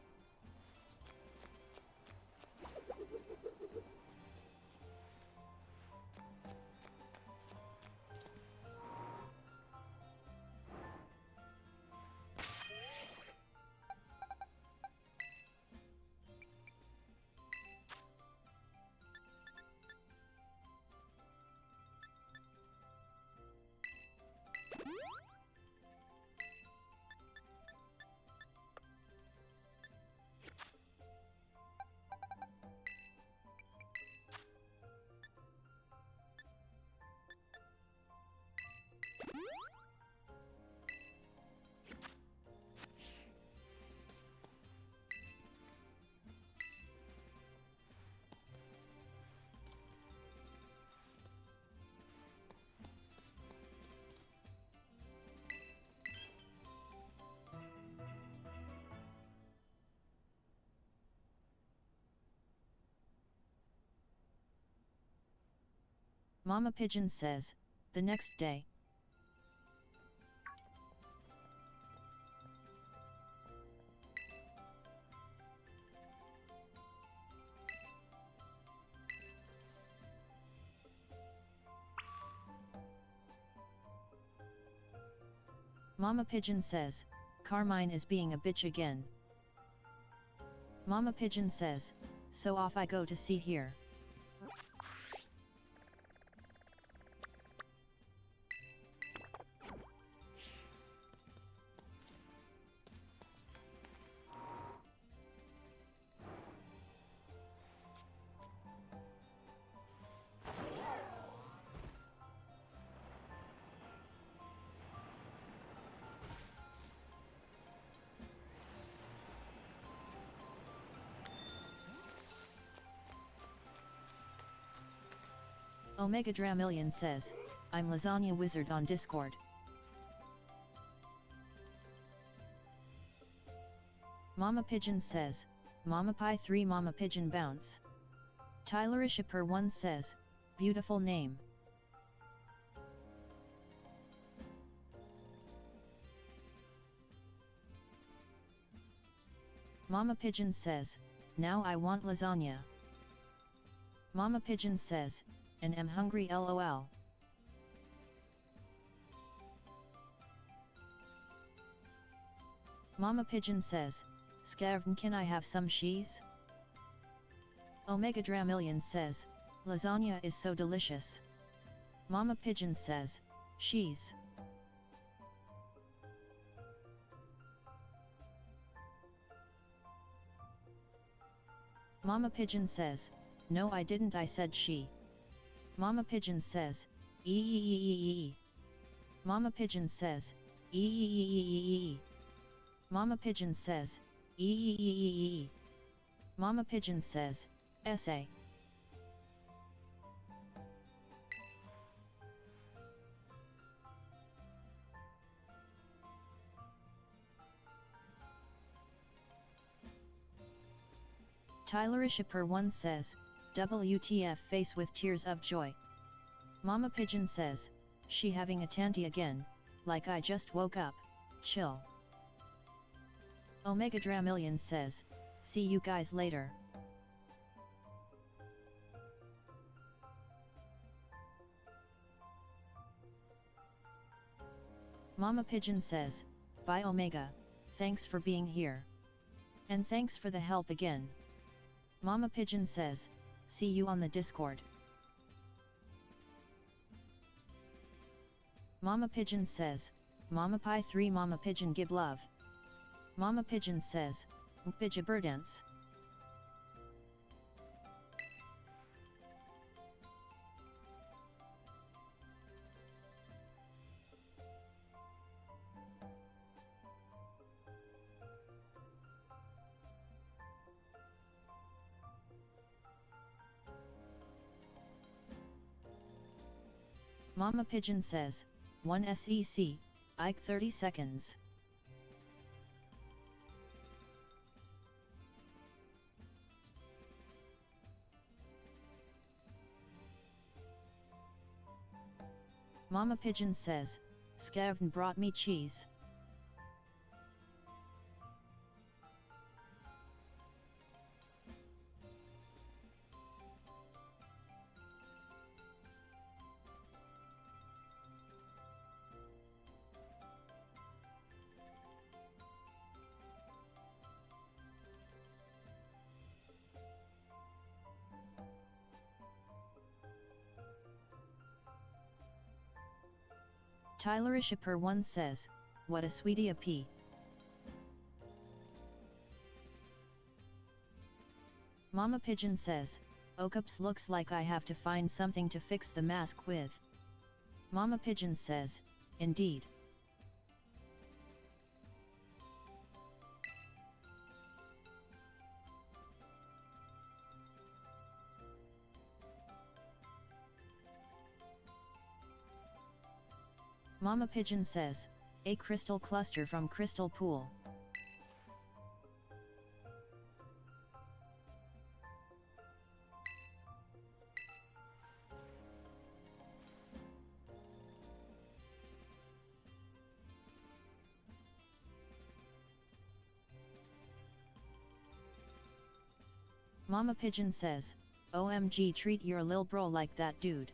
Speaker 2: Mama Pigeon says, the next day. Mama Pigeon says, Carmine is being a bitch again. Mama Pigeon says, so off I go to see here. Omega Dramillion says, I'm Lasagna Wizard on Discord. Mama Pigeon says, Mama Pie 3 Mama Pigeon Bounce. Tyler Ishipper 1 says, beautiful name. Mama Pigeon says, now I want lasagna. Mama Pigeon says, and am hungry lol. Mama Pigeon says, Skavn can I have some cheese? Omega Dramillion says, lasagna is so delicious. Mama Pigeon says, cheese. Mama Pigeon says, no I didn't I said she. Mama Pigeon says, ee. Mama Pigeon says, ee. Mama Pigeon says, ee. Mama Pigeon says, essay. Tyler Ishipper 1 says, WTF face with tears of joy. Mama Pigeon says, she having a tanty again, like I just woke up, chill. Omega Dramillion says, see you guys later. Mama Pigeon says, bye Omega, thanks for being here. And thanks for the help again. Mama Pigeon says, see you on the Discord. Mama Pigeon says, Mama Pie 3 Mama Pigeon give love. Mama Pigeon says, Mpija birdance. Mama Pigeon says, 1 SEC, Ike 30 seconds. Mama Pigeon says, Skavn brought me cheese. Tyler Ishipper 1 says, what a sweetie a pea. Mama Pigeon says, Okups looks like I have to find something to fix the mask with. Mama Pigeon says, indeed. Mama Pigeon says, a crystal cluster from Crystal Pool. Mama Pigeon says, OMG, treat your lil bro like that, dude.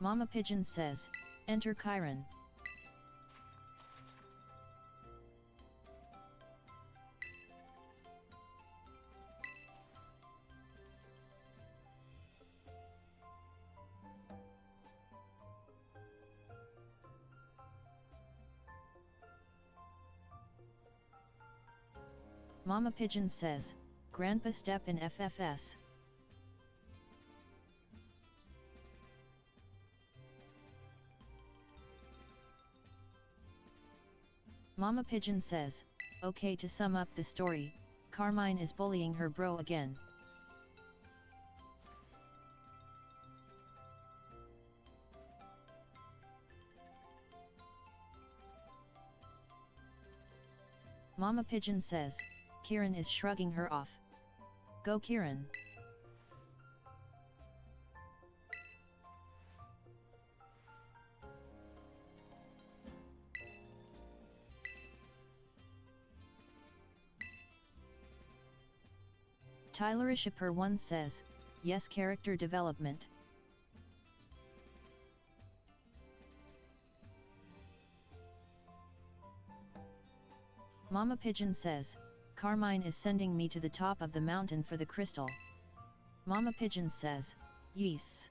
Speaker 2: Mama Pigeon says, enter Chiron. Mama Pigeon says, Grandpa step in FFS. Mama Pigeon says, okay, to sum up the story, Carmine is bullying her bro again. Mama Pigeon says, Kieran is shrugging her off. Go Kieran! Tyler-ishipper1 says, yes, character development. Mama Pigeon says, Carmine is sending me to the top of the mountain for the crystal. Mama Pigeon says, yes.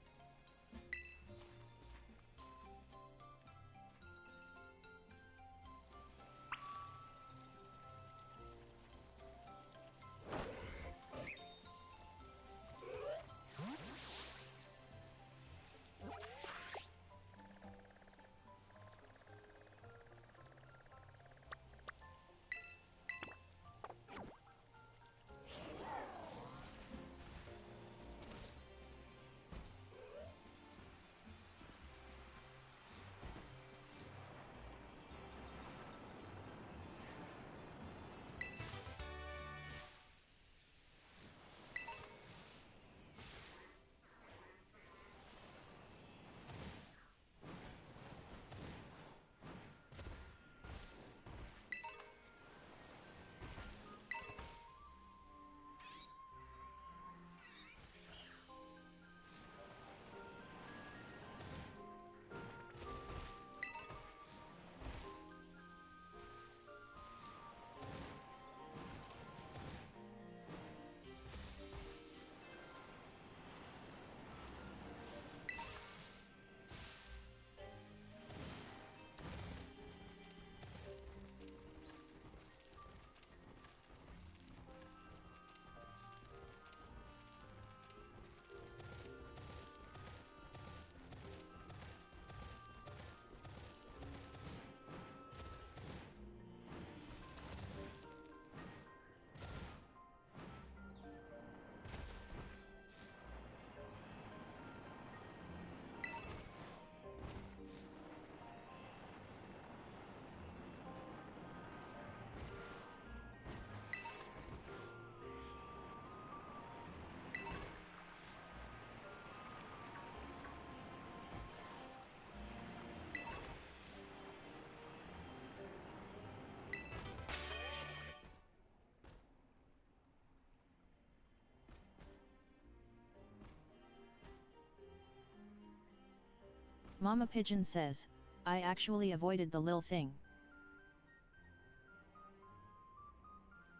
Speaker 2: Mama Pigeon says, I actually avoided the lil thing.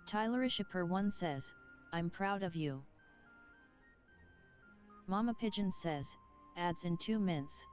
Speaker 2: Tyler-ishipper1 says, I'm proud of you. Mama Pigeon says, adds in 2 minutes.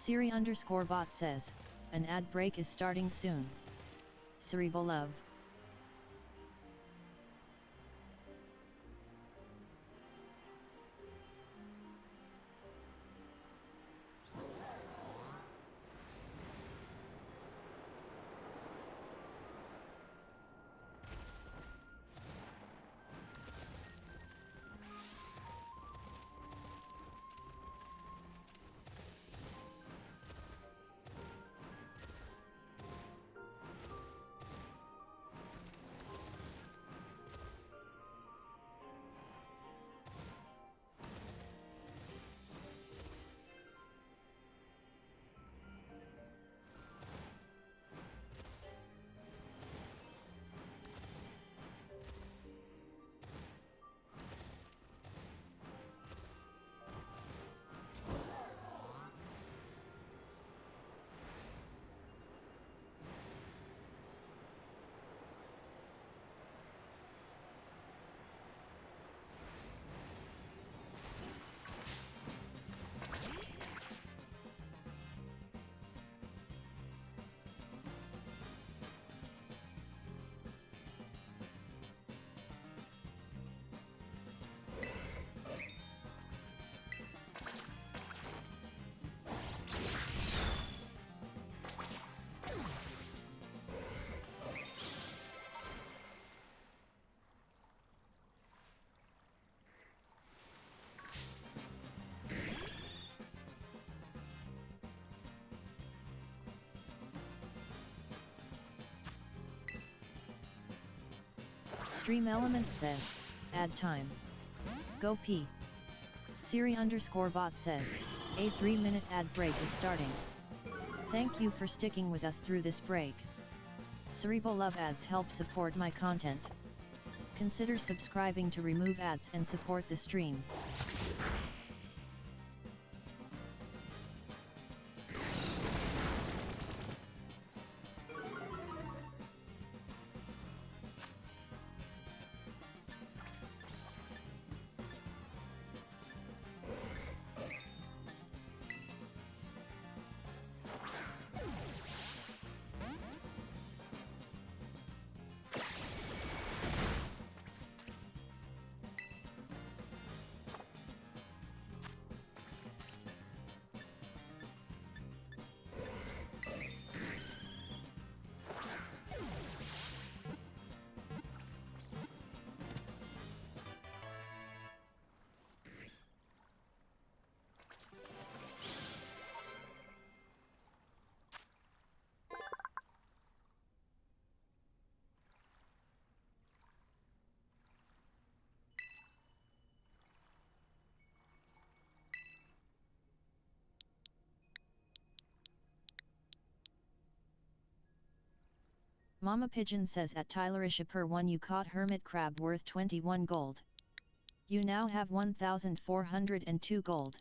Speaker 2: Siri_bot says, an ad break is starting soon. Cerebral love. Stream Elements says, ad time. Go pee. Siri_bot says, a 3-minute ad break is starting. Thank you for sticking with us through this break. Cerebral Love ads help support my content. Consider subscribing to remove ads and support the stream. Mama Pigeon says at Tylerish per 1 you caught hermit crab worth 21 gold. You now have 1402 gold.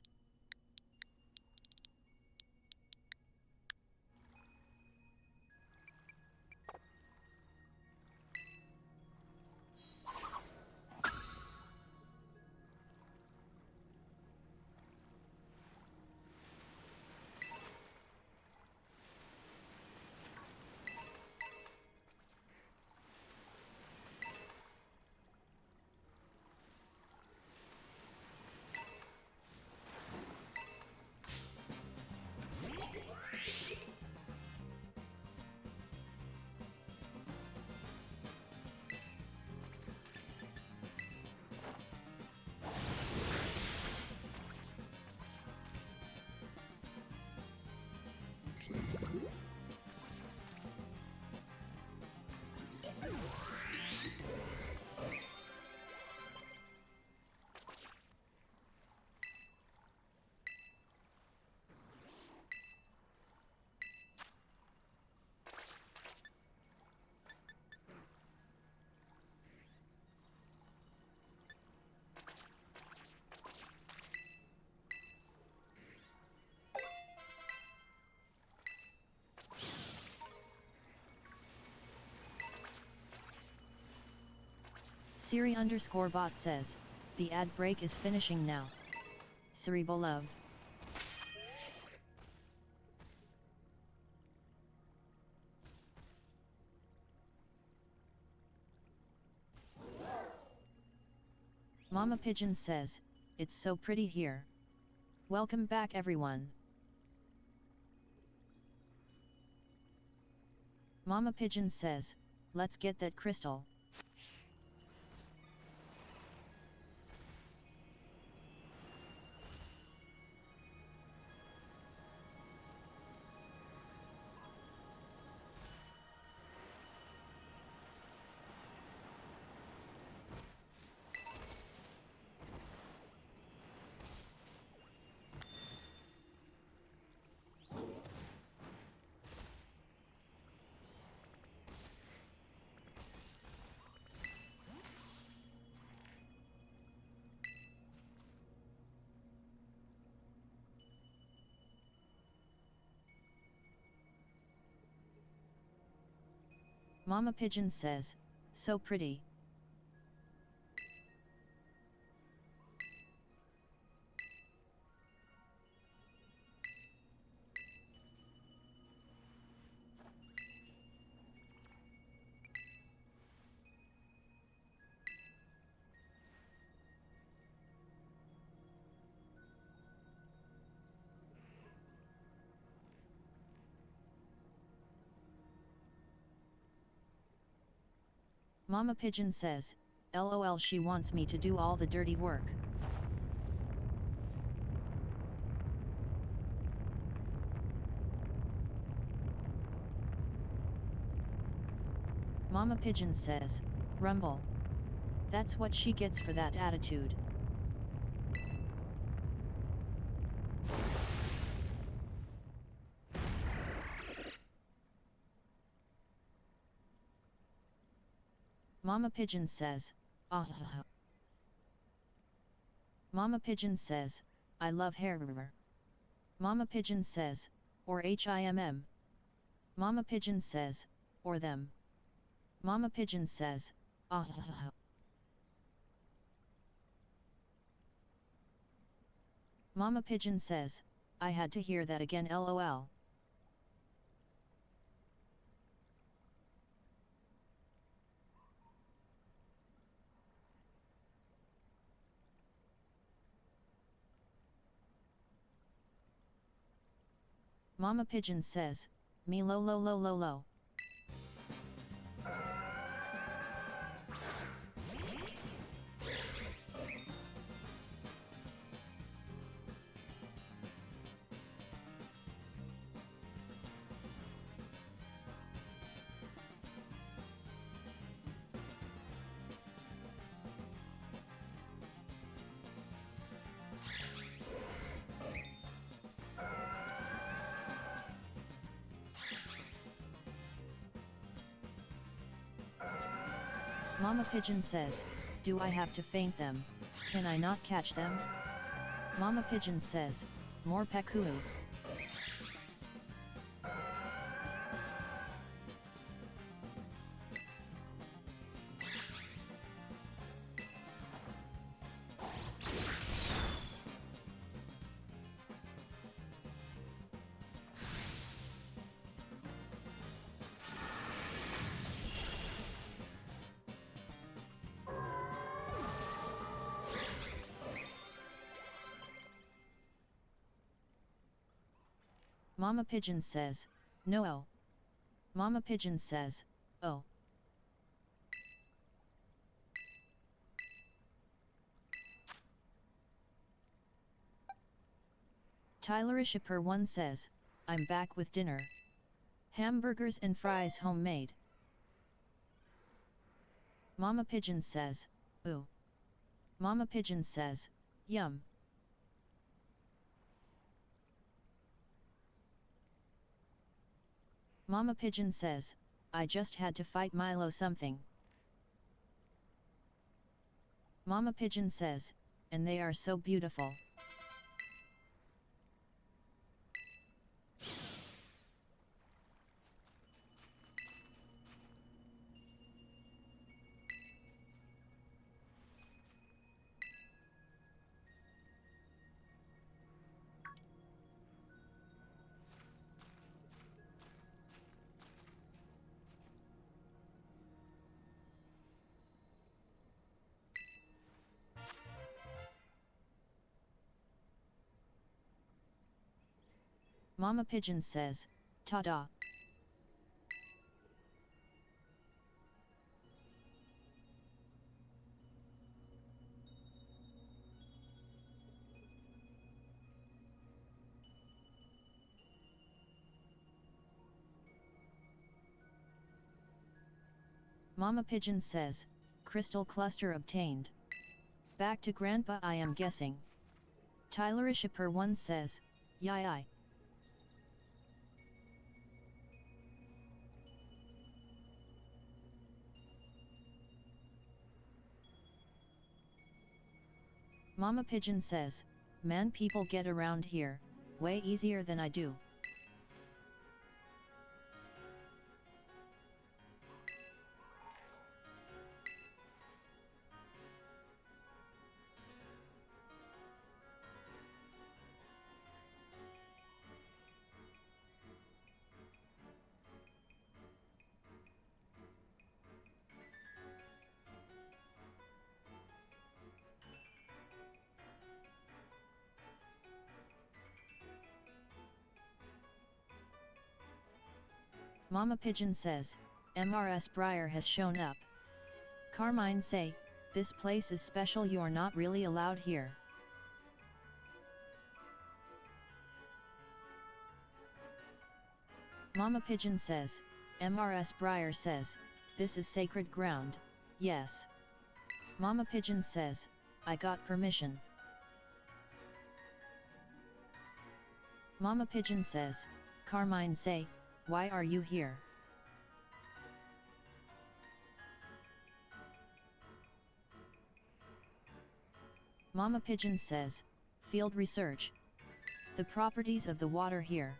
Speaker 2: Siri_bot says, the ad break is finishing now. Cerebral Love. Mama Pigeon says, "It's so pretty here. Welcome back everyone." Mama Pigeon says, "Let's get that crystal." Mama Pigeon says, "So pretty." Mama Pigeon says, "LOL, she wants me to do all the dirty work." Mama Pigeon says, "Rumble. That's what she gets for that attitude." Mama Pigeon says, "Ah." Mama Pigeon says, "I love hair." Mama Pigeon says, "Or him." Mama Pigeon says, "Or them." Mama Pigeon says, "Ah." Mama Pigeon says, "I had to hear that again, LOL." Mama Pigeon says, "Me lo lo lo lo lo." Mama Pigeon says, "Do I have to faint them? Can I not catch them?" Mama Pigeon says, "More peku." Mama Pigeon says, "No." Mama Pigeon says, "Oh." Tylerishipper1 says, "I'm back with dinner. Hamburgers and fries homemade." Mama Pigeon says, "Ooh." Mama Pigeon says, "Yum." Mama Pigeon says, "I just had to fight Milo something." Mama Pigeon says, "And they are so beautiful." Mama Pigeon says, ta-da. Mama Pigeon says, crystal cluster obtained. Back to Grandpa I am guessing. Tylerishipper1 says, yai. Mama Pigeon says, man, people get around here way easier than I do. Mama Pigeon says, MRS Briar has shown up. Carmine say, this place is special, you're not really allowed here. Mama Pigeon says, MRS Briar says, this is sacred ground, yes. Mama Pigeon says, I got permission. Mama Pigeon says, Carmine say, why are you here? Mama Pigeon says, field research. The properties of the water here.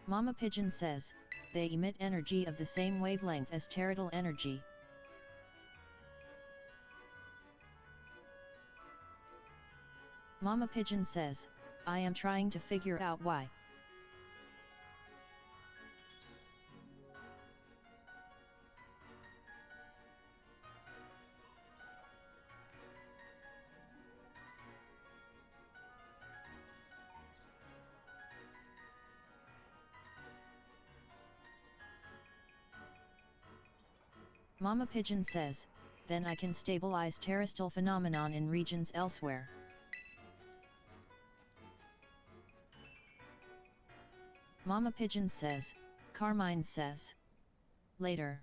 Speaker 2: Mama Pigeon says, they emit energy of the same wavelength as pterodal energy. Mama Pigeon says, I am trying to figure out why. Mama Pigeon says, then I can stabilize terrestrial phenomenon in regions elsewhere. Mama Pigeon says, Carmine says. Later.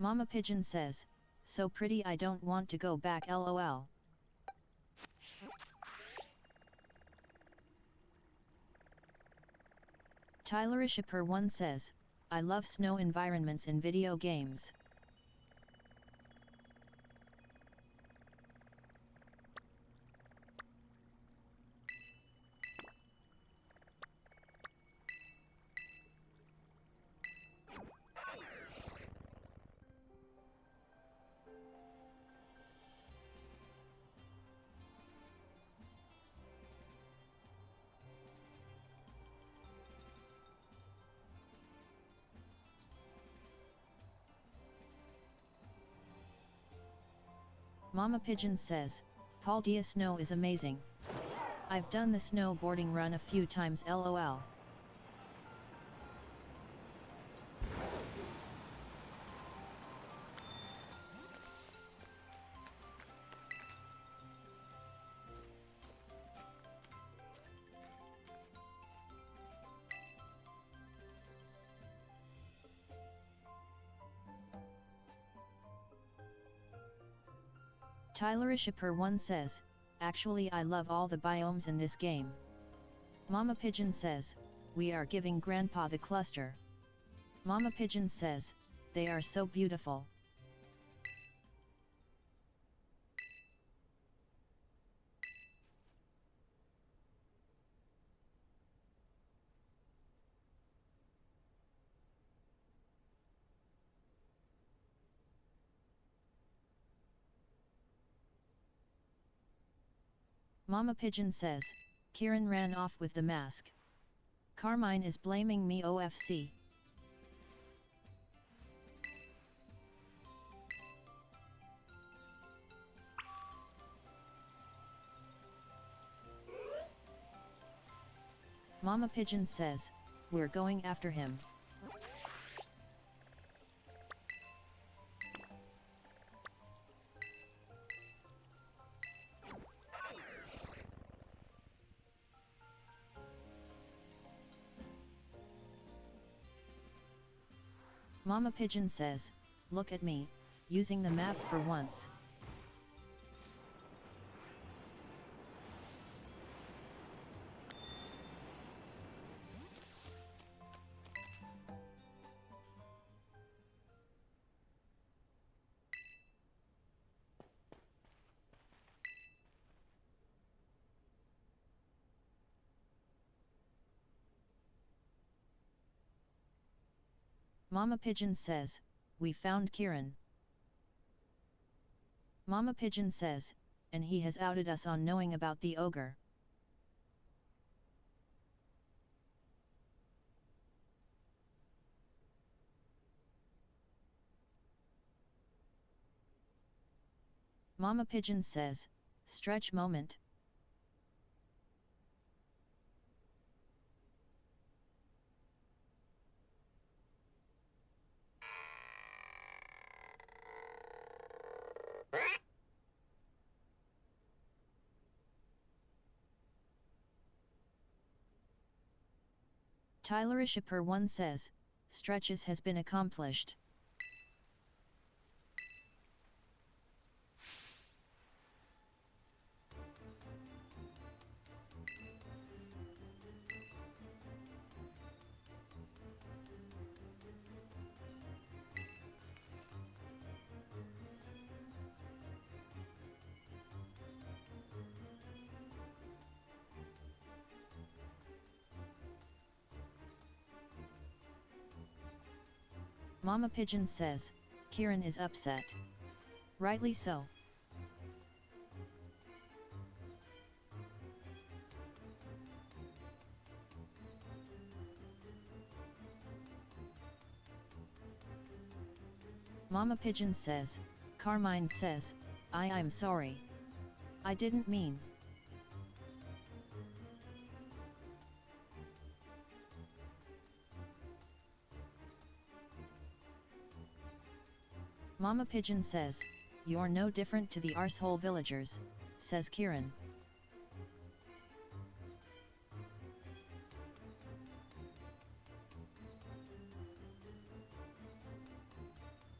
Speaker 2: Mama Pigeon says, so pretty I don't want to go back lol. Tylerishipper1 says, I love snow environments in video games. Mama Pigeon says, Paul Dia snow is amazing. I've done the snowboarding run a few times lol. Tylerishipper1 says, actually I love all the biomes in this game. Mama Pigeon says, we are giving Grandpa the cluster. Mama Pigeon says, they are so beautiful. Mama Pigeon says, Kieran ran off with the mask. Carmine is blaming me OFC. Mama Pigeon says, we're going after him. Mama Pigeon says, look at me, using the map for once. Mama Pigeon says, we found Kieran. Mama Pigeon says, and he has outed us on knowing about the ogre. Mama Pigeon says, stretch moment. Tyler-1 says, stretches has been accomplished. Mama Pigeon says, Kieran is upset. Rightly so. Mama Pigeon says, Carmine says, I'm sorry. I didn't mean. Mama Pigeon says, you're no different to the arsehole villagers, says Kieran.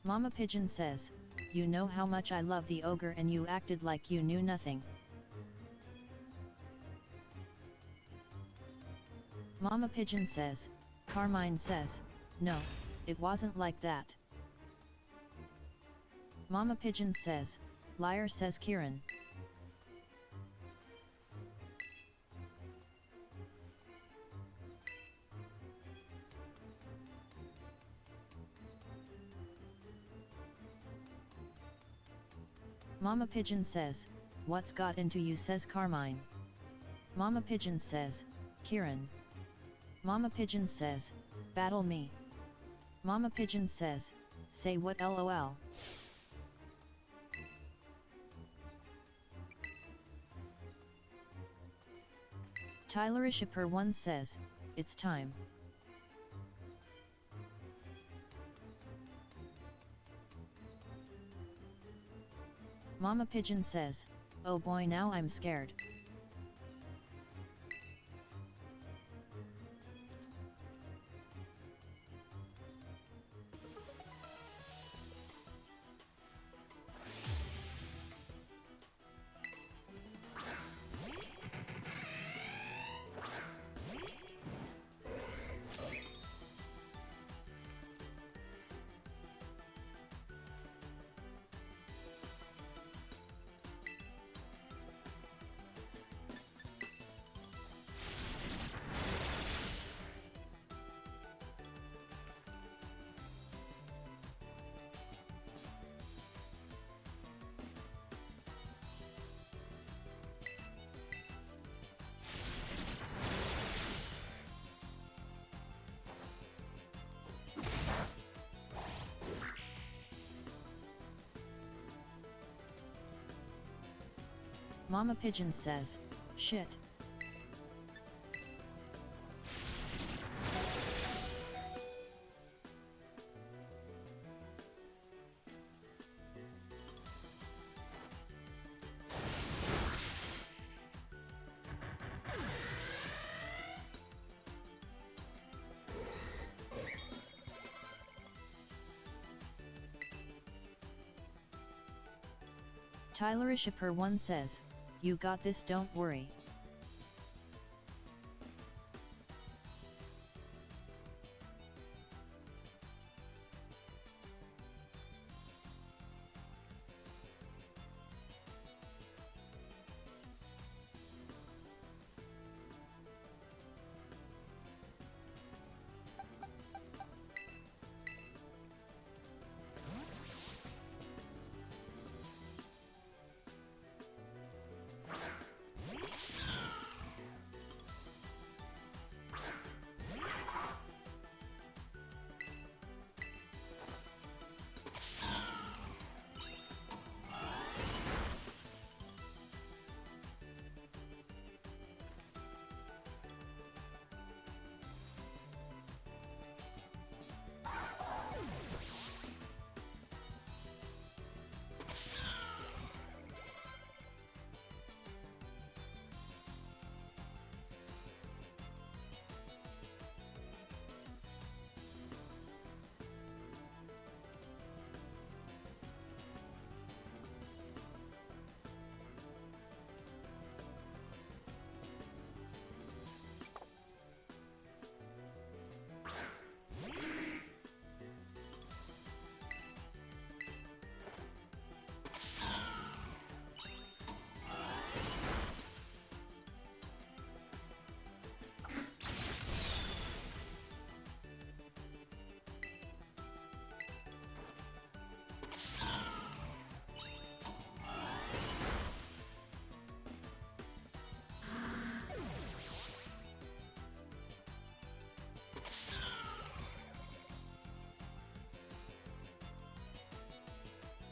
Speaker 2: Mama Pigeon says, you know how much I love the ogre and you acted like you knew nothing. Mama Pigeon says, Carmine says, no, it wasn't like that. Mama Pigeon says, liar, says Kieran. Mama Pigeon says, what's got into you, says Carmine. Mama Pigeon says, Kieran. Mama Pigeon says, battle me. Mama Pigeon says, say what, lol. Tyler-1 says, it's time. Mama Pigeon says, oh boy, now I'm scared. Mama Pigeon says, shit. Tylerishipper1 says, you got this, don't worry.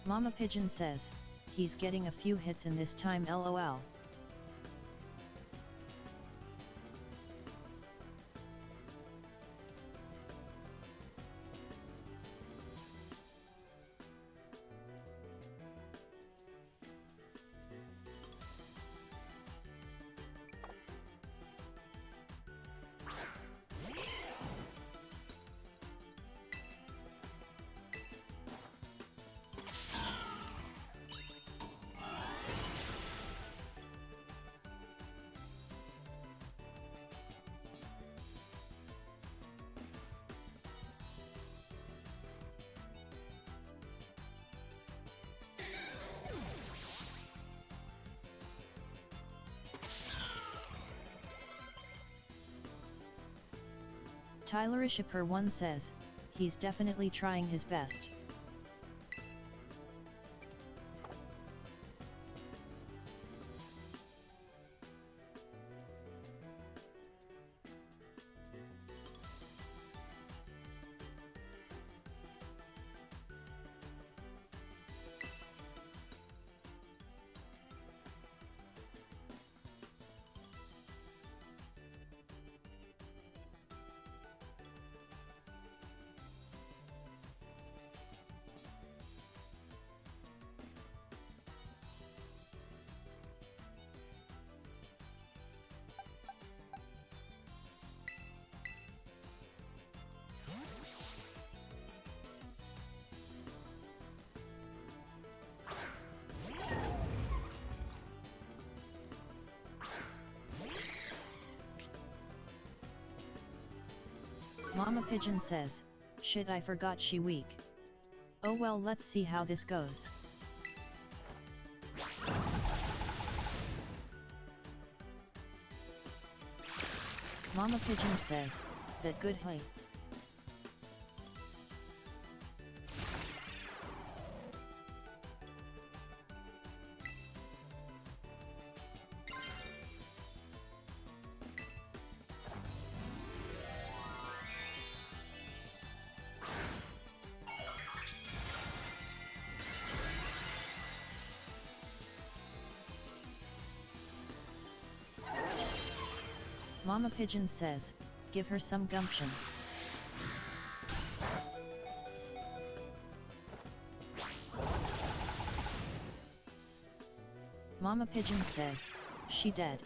Speaker 2: Mama Pigeon says, he's getting a few hits in this time, lol. Tylerishipper1 says, he's definitely trying his best. Mama Pigeon says, shit, I forgot she weak. Oh well, let's see how this goes. Mama Pigeon says, that good, hey. Mama Pigeon says, give her some gumption. Mama Pigeon says, she dead.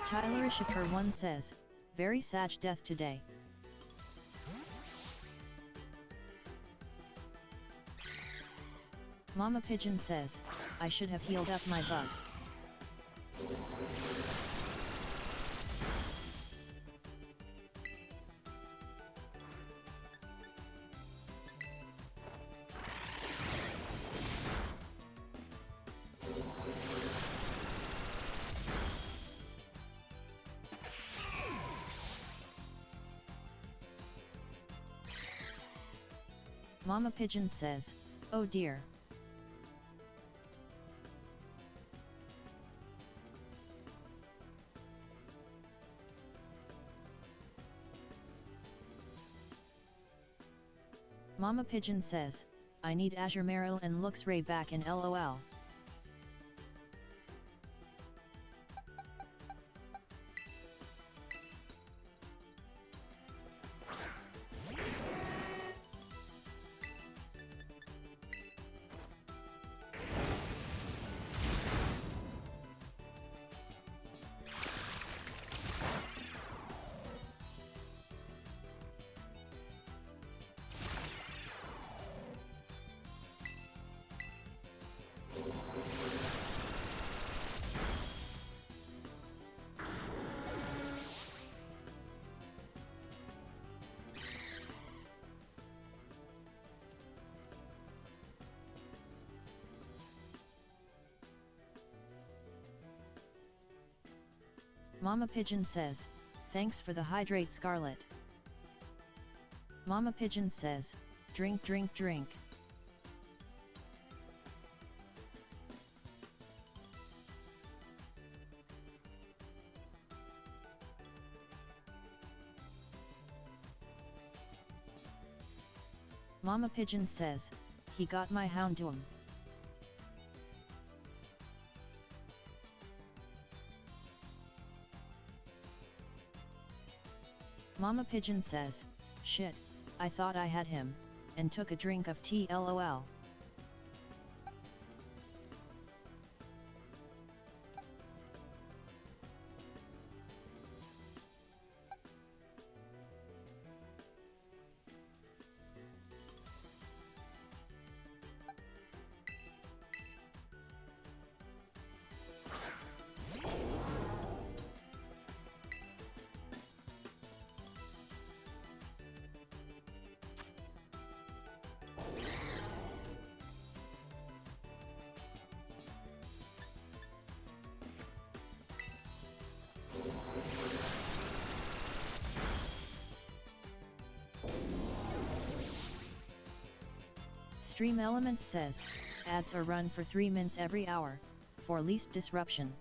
Speaker 2: Tyler Ishikar 1 says, very sad death today. Mama Pigeon says, I should have healed up my bug. Mama Pigeon says, oh dear. Mama Pigeon says, I need Azure Meryl and Lux Ray back in LOL. Mama Pigeon says, thanks for the hydrate Scarlet. Mama Pigeon says, drink drink drink. Mama Pigeon says, he got my Houndoom. Mama Pigeon says, shit, I thought I had him, and took a drink of tea lol. Stream Elements says, ads are run for 3 minutes every hour, for least disruption.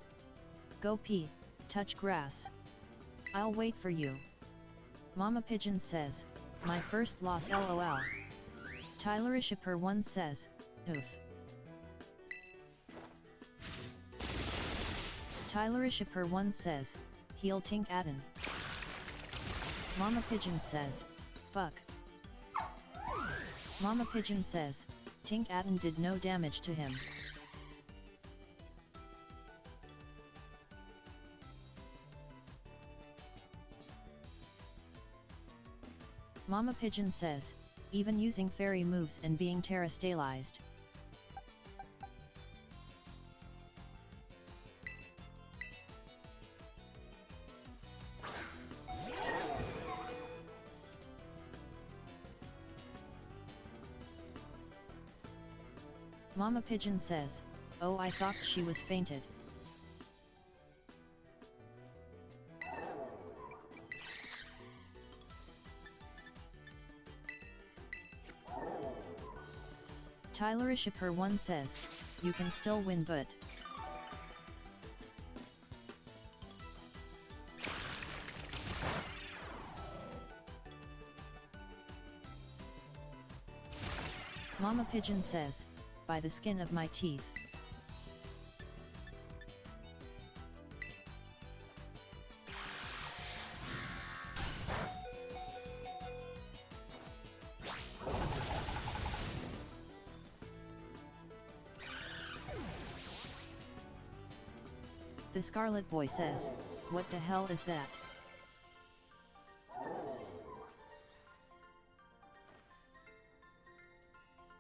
Speaker 2: Go pee, touch grass. I'll wait for you. Mama Pigeon says, my first loss lol. Tyler Ishipper 1 says, oof. Tyler Ishipper 1 says, heal Tink Atten. Mama Pigeon says, fuck. Mama Pigeon says, Tink Atten did no damage to him. Mama Pigeon says, even using fairy moves and being terastalized. Mama Pigeon says, "Oh, I thought she was fainted." Tylerishipper1 says, "You can still win but..." Mama Pigeon says, "By the skin of my teeth." The Scarlet Boy says, "What the hell is that?"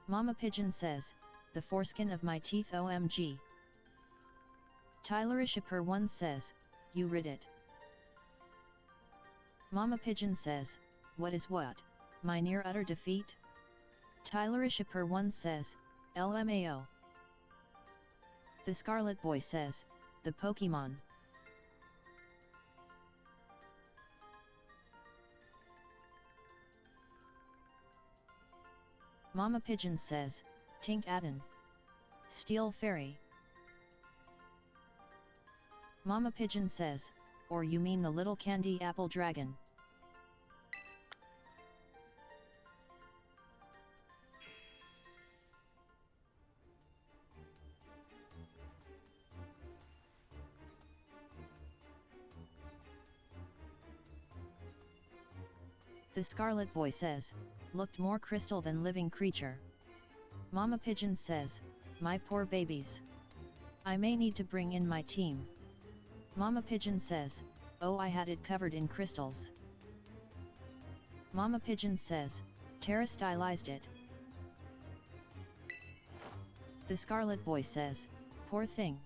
Speaker 2: Mama Pigeon says, "The foreskin of my teeth, OMG." Tylerishipper1 says, "You read it." Mama Pigeon says, "What is what? My near utter defeat?" Tylerishipper1 says, "LMAO." The Scarlet Boy says, "The Pokemon." Mama Pigeon says, "Tink Addin. Steel Fairy." Mama Pigeon says, "Or you mean the little candy apple dragon?" The Scarlet Boy says, "Looked more crystal than living creature." Mama Pigeon says, "My poor babies. I may need to bring in my team." Mama Pigeon says, "Oh, I had it covered in crystals." Mama Pigeon says, "Tara stylized it." The Scarlet Boy says, "Poor thing."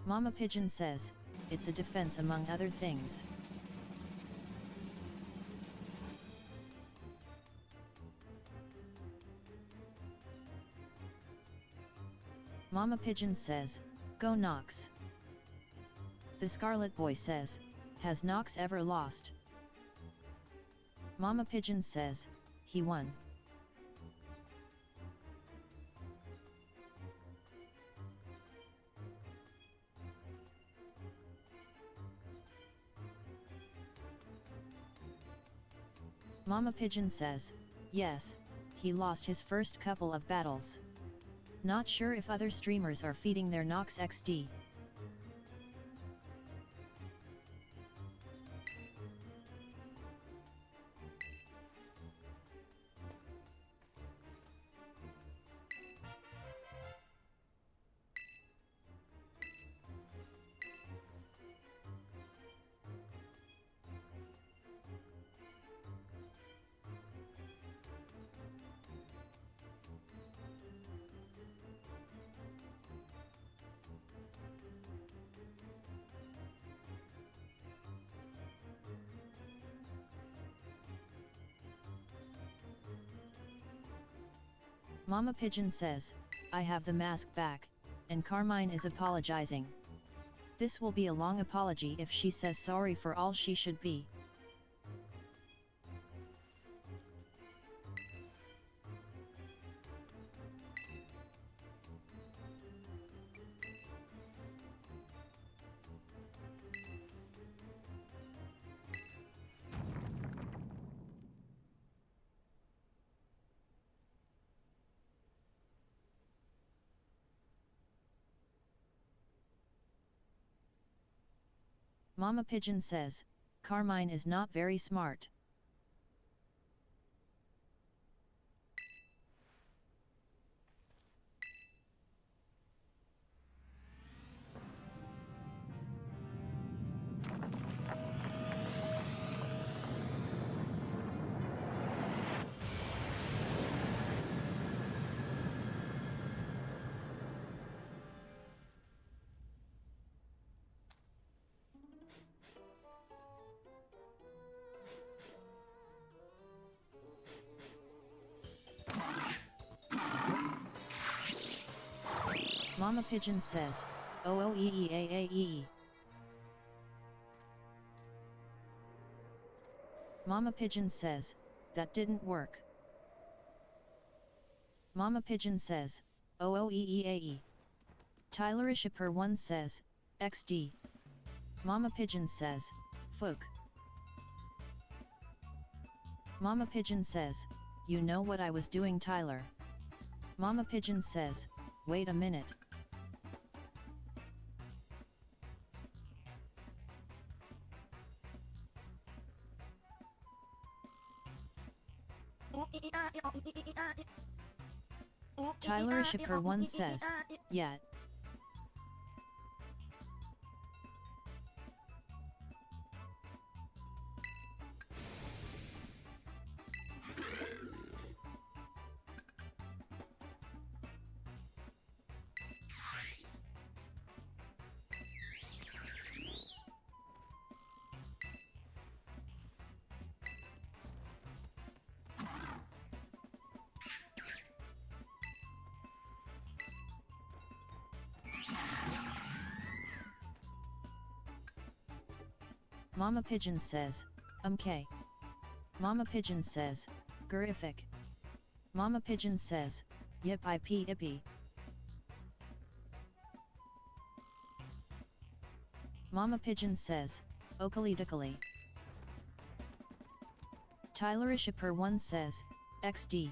Speaker 2: Mama Pigeon says, "It's a defense among other things." Mama Pigeon says, "Go Nox." The Scarlet Boy says, "Has Nox ever lost?" Mama Pigeon says, "He won." Mama Pigeon says, "Yes, he lost his first couple of battles. Not sure if other streamers are feeding their Nox XD." Mama Pigeon says, "I have the mask back, and Carmine is apologizing. This will be a long apology if she says sorry for all she should be." Mama Pigeon says, "Carmine is not very smart." Mama Pigeon says, "Oh-oh-ee-ee-a-a-ee." Mama Pigeon says, "That didn't work." Mama Pigeon says, "Oh-oh-ee-ee-a-ee." Tylerishipper1 says, "XD." Mama Pigeon says, "Fook." Mama Pigeon says, "You know what I was doing, Tyler." Mama Pigeon says, "Wait a minute." Tylerishipper1 says, "Yet." Mama Pigeon says, "Okay." Mama Pigeon says, "Gurific." Mama Pigeon says, "Yip-ip-ippy." Mama Pigeon says, "Okally-dookally." Tylerishipper1 says, "XD."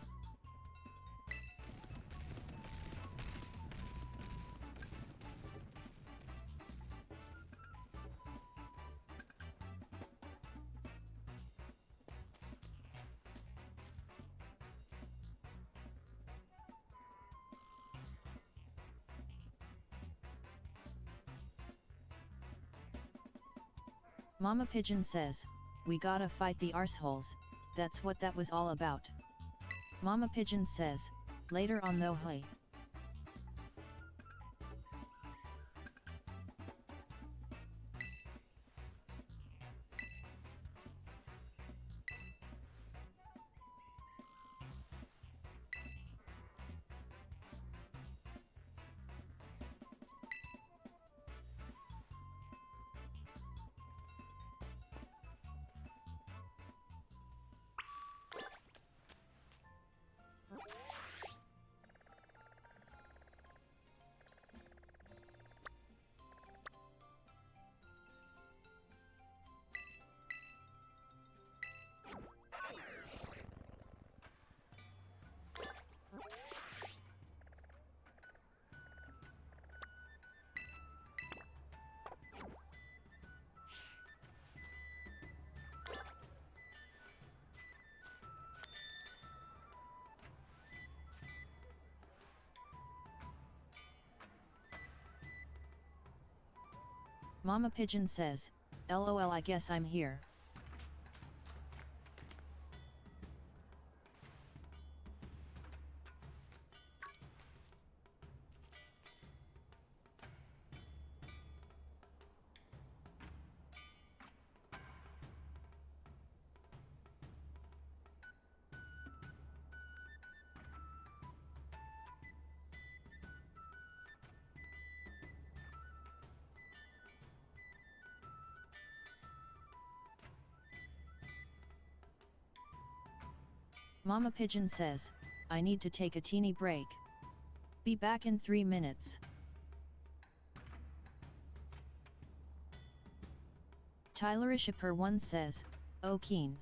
Speaker 2: Mama Pigeon says, "We gotta fight the arseholes, that's what that was all about." Mama Pigeon says, "Later on though, hey." Mama Pigeon says, "LOL, I guess I'm here." Mama Pigeon says, "I need to take a teeny break. Be back in 3 minutes." Tylerishipper1 says, "Oh keen."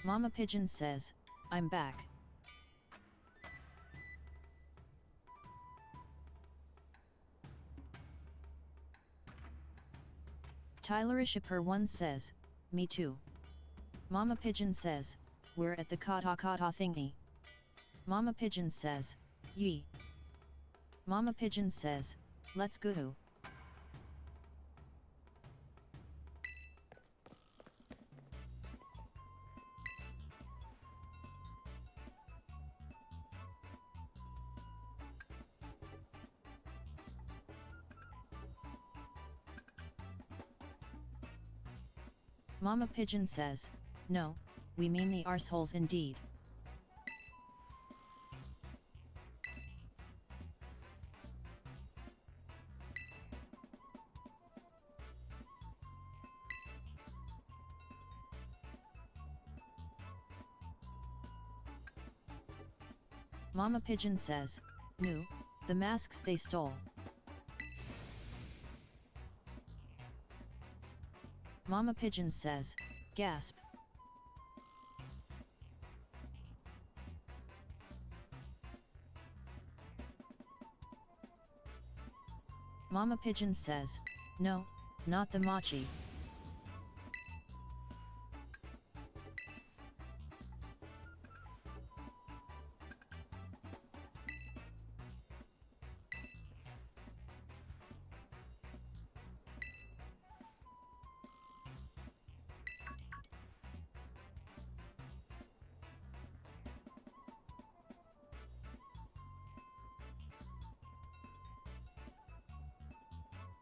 Speaker 2: Mama Pigeon says, I'm back. Tyler-ishipper1 says, me too. Mama Pigeon says, we're at the kata kata thingy. Mama Pigeon says, yee. Mama Pigeon says, let's go. Mama Pigeon says, no, we mean the arseholes indeed. Mama Pigeon says, no, the masks they stole. Mama Pigeon says, gasp. Mama Pigeon says, no, not the mochi.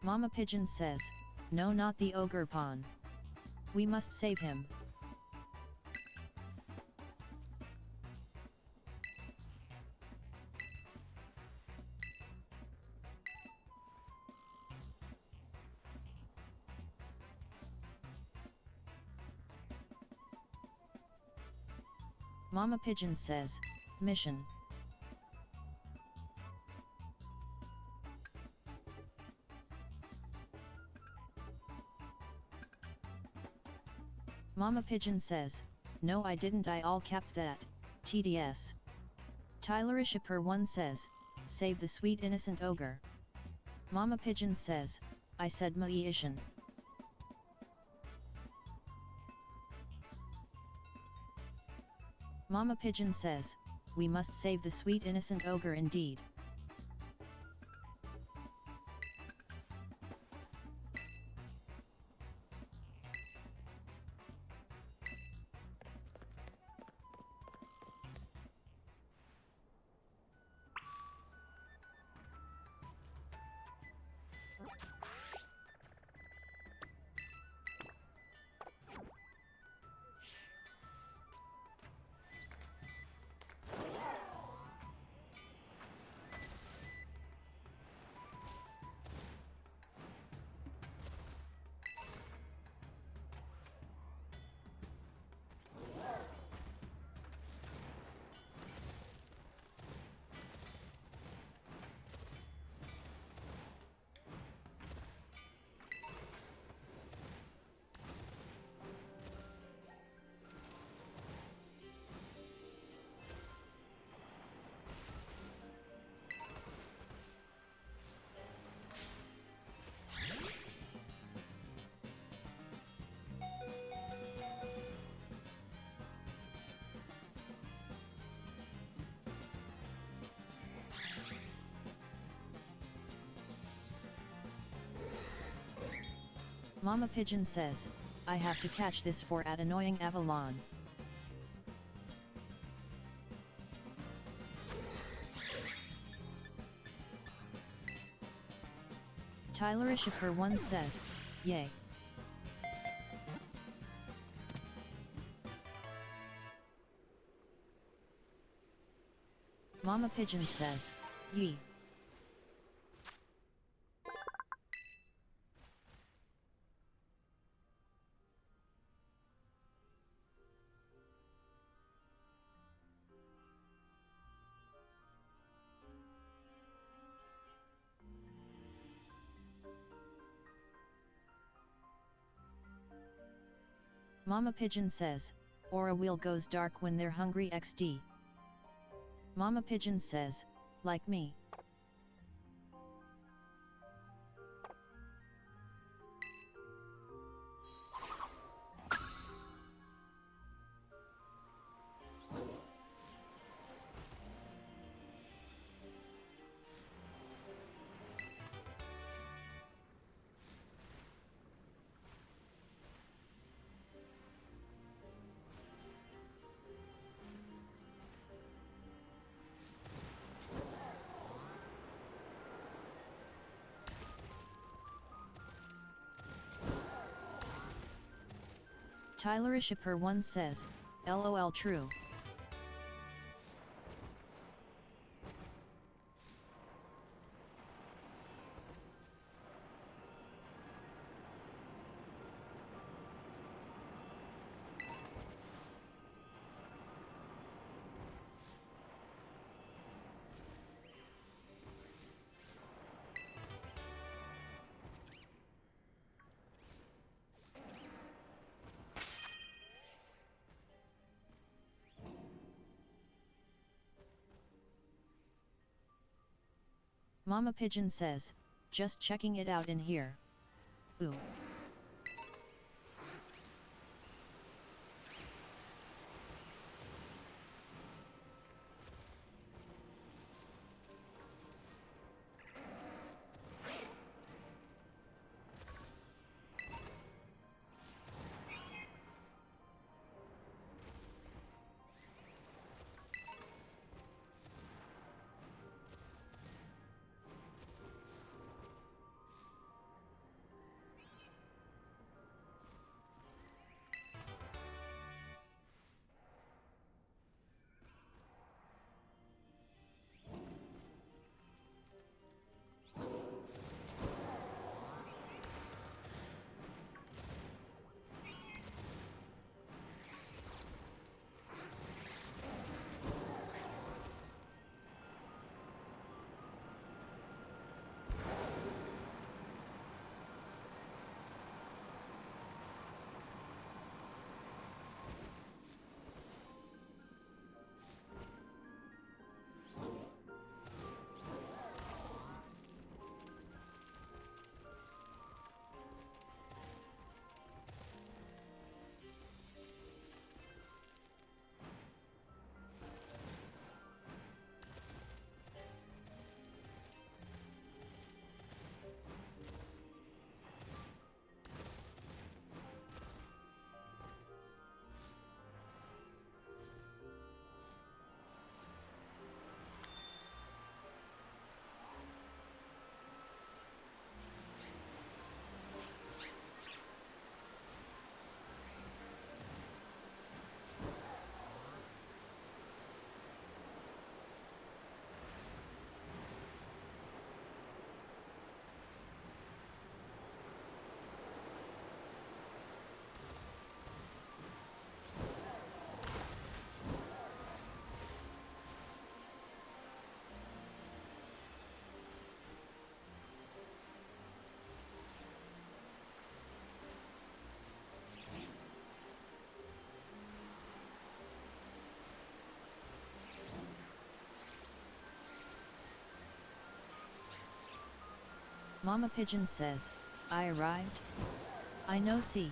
Speaker 2: Mama Pigeon says, no, not the ogre pawn. We must save him. Mama Pigeon says, mission. Mama Pigeon says, no I didn't, I all capped that, TDS. Tyler-ishipper1 says, save the sweet innocent ogre. Mama Pigeon says, I said ma-ishin. Mama Pigeon says, we must save the sweet innocent ogre indeed. Mama Pigeon says, I have to catch this for at annoying Avalon. Tyler-ishipper1 says, yay. Mama Pigeon says, yee. Mama Pigeon says, Aura wheel goes dark when they're hungry XD. Mama Pigeon says, like me. Tylerishipper1 says, LOL true. Mama Pigeon says, just checking it out in here. Ooh. Mama Pigeon says, I arrived? I know see.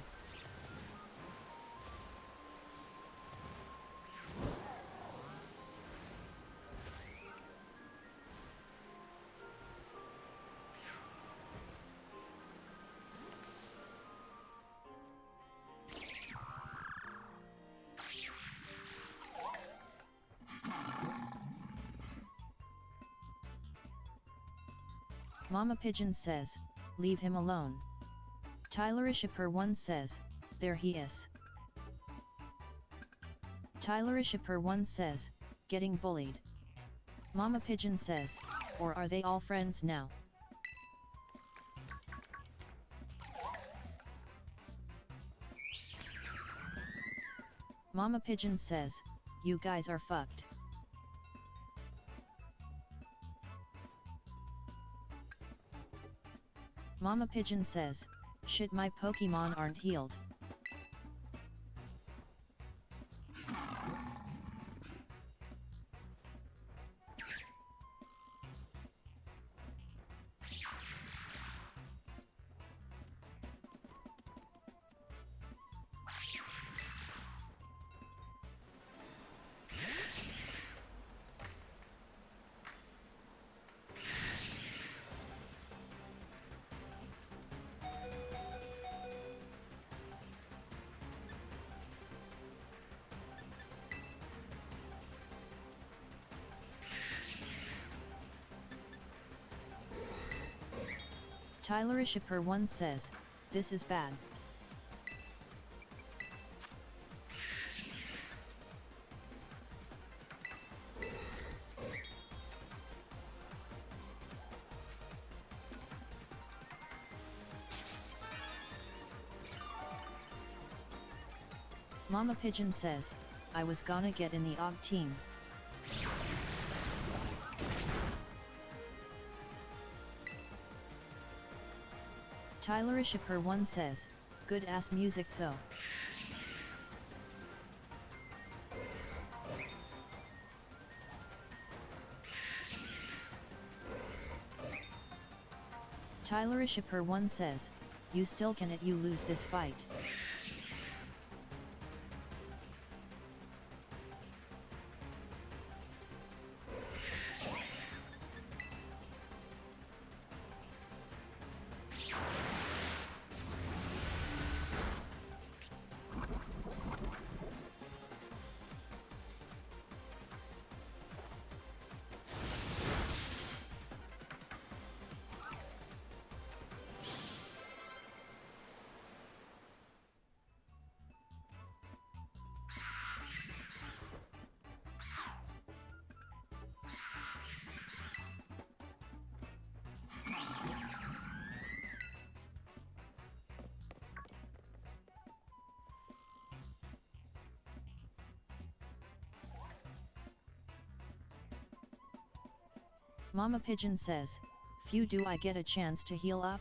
Speaker 2: Mama Pigeon says, leave him alone. Tylerishipper1 says, there he is. Tylerishipper1 says, getting bullied. Mama Pigeon says, or are they all friends now? Mama Pigeon says, you guys are fucked. Mama Pigeon says, shit my Pokemon aren't healed. Tyler Ishipper1 says, this is bad. Mama Pigeon says, I was gonna get in the OG team. Tyler Ishipper1 says, good ass music though. Tyler Ishipper1 says, you still can it, you lose this fight. Mama Pigeon says, phew, do I get a chance to heal up?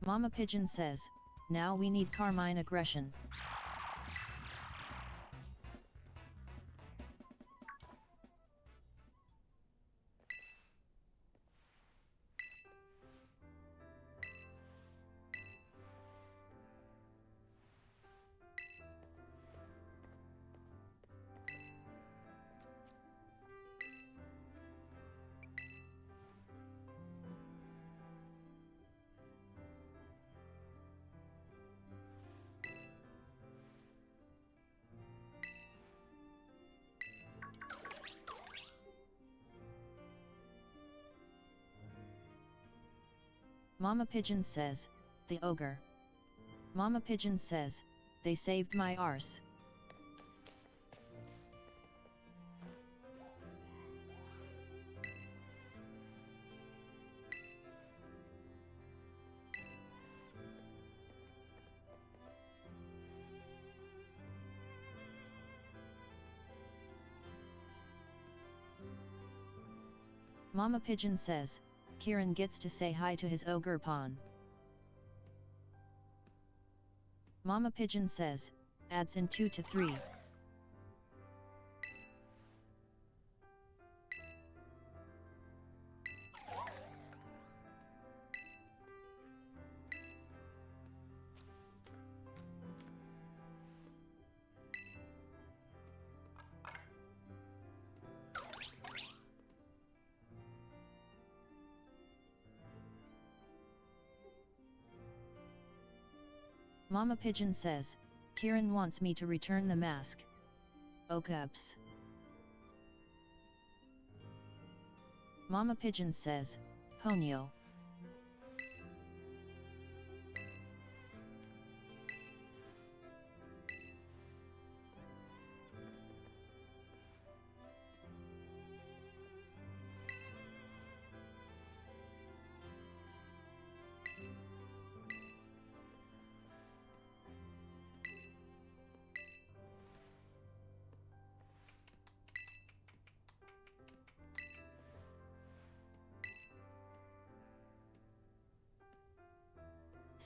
Speaker 2: Mama Pigeon says, now we need Carmine aggression. Mama Pigeon says, the ogre. Mama Pigeon says, they saved my arse. Mama Pigeon says, Kieran gets to say hi to his ogre pawn. Mama Pigeon says, adds in 2 to 3. Mama Pigeon says, Kieran wants me to return the mask. Okaps. Mama Pigeon says, Ponyo.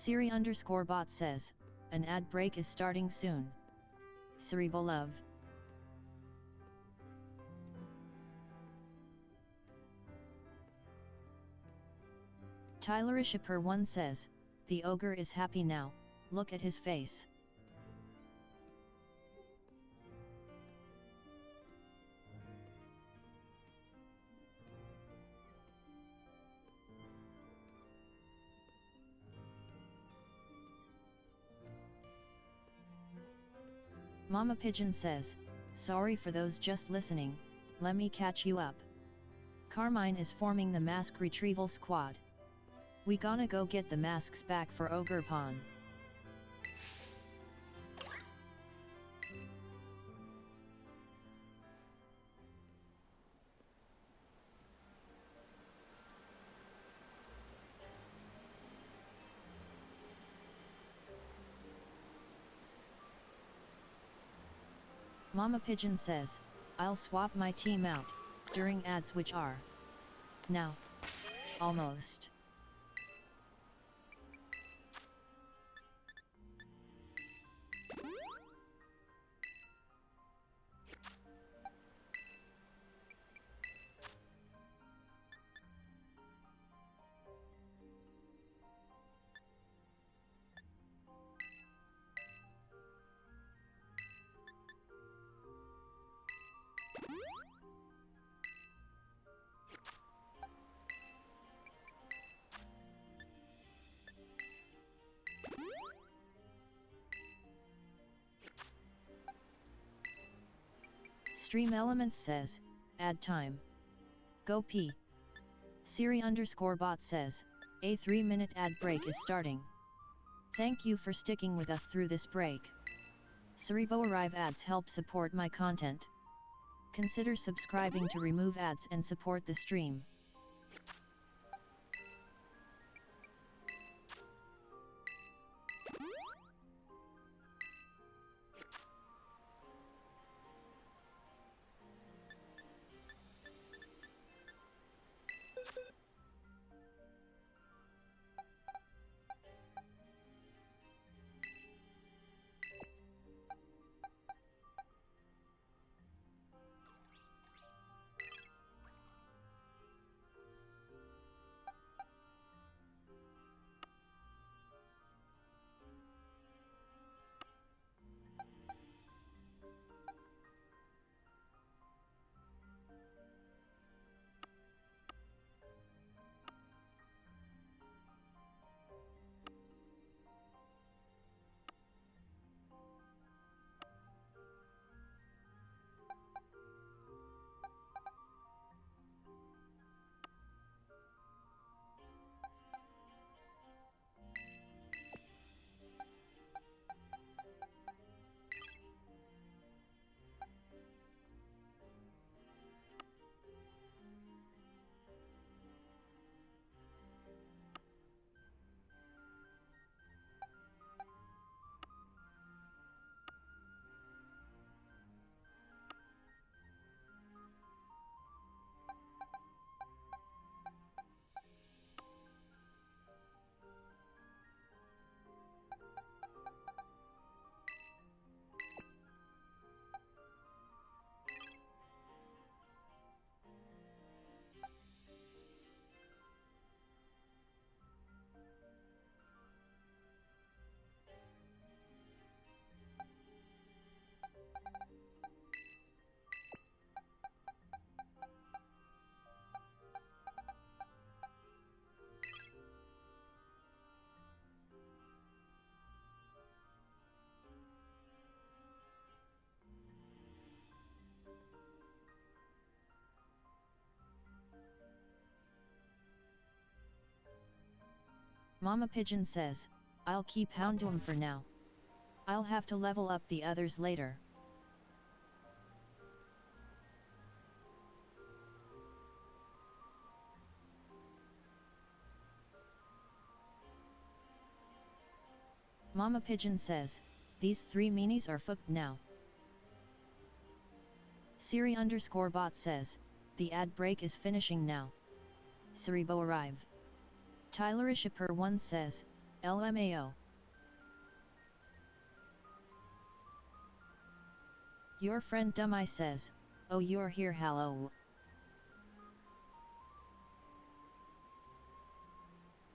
Speaker 2: Siri_bot says, an ad break is starting soon. Cerebral love. Tyler Ishipper1 says, the ogre is happy now, look at his face. Mama Pigeon says, sorry for those just listening, let me catch you up. Carmine is forming the mask retrieval squad. We gonna go get the masks back for Ogre Pond. Mama Pigeon says, I'll swap my team out, during ads which are now. Almost. Stream Elements says, ad time. Go P. Siri_bot says, a 3-minute ad break is starting. Thank you for sticking with us through this break. Siribo Arrive ads help support my content. Consider subscribing to remove ads and support the stream. Mama Pigeon says, I'll keep Houndoom for now. I'll have to level up the others later. Mama Pigeon says, these 3 minis are fucked now. Siri_bot says, the ad break is finishing now. Siribo arrive. Tylerishipper1 says, LMAO. Your friend Dummy says, oh you're here hello.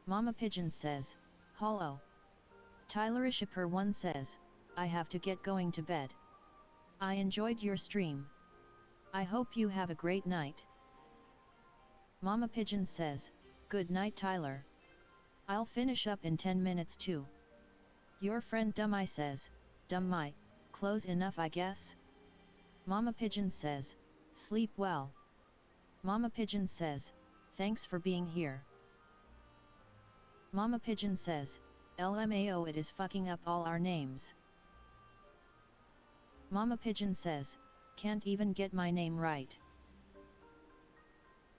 Speaker 2: Mama Pigeon says, hello. Tylerishipper1 says, I have to get going to bed. I enjoyed your stream. I hope you have a great night. Mama Pigeon says, good night Tyler. I'll finish up in 10 minutes too. Your friend Dummy says, Dummy, Close enough, I guess? Mama Pigeon says, sleep well. Mama Pigeon says, thanks for being here. Mama Pigeon says, LMAO, it is fucking up all our names. Mama Pigeon says, can't even get my name right.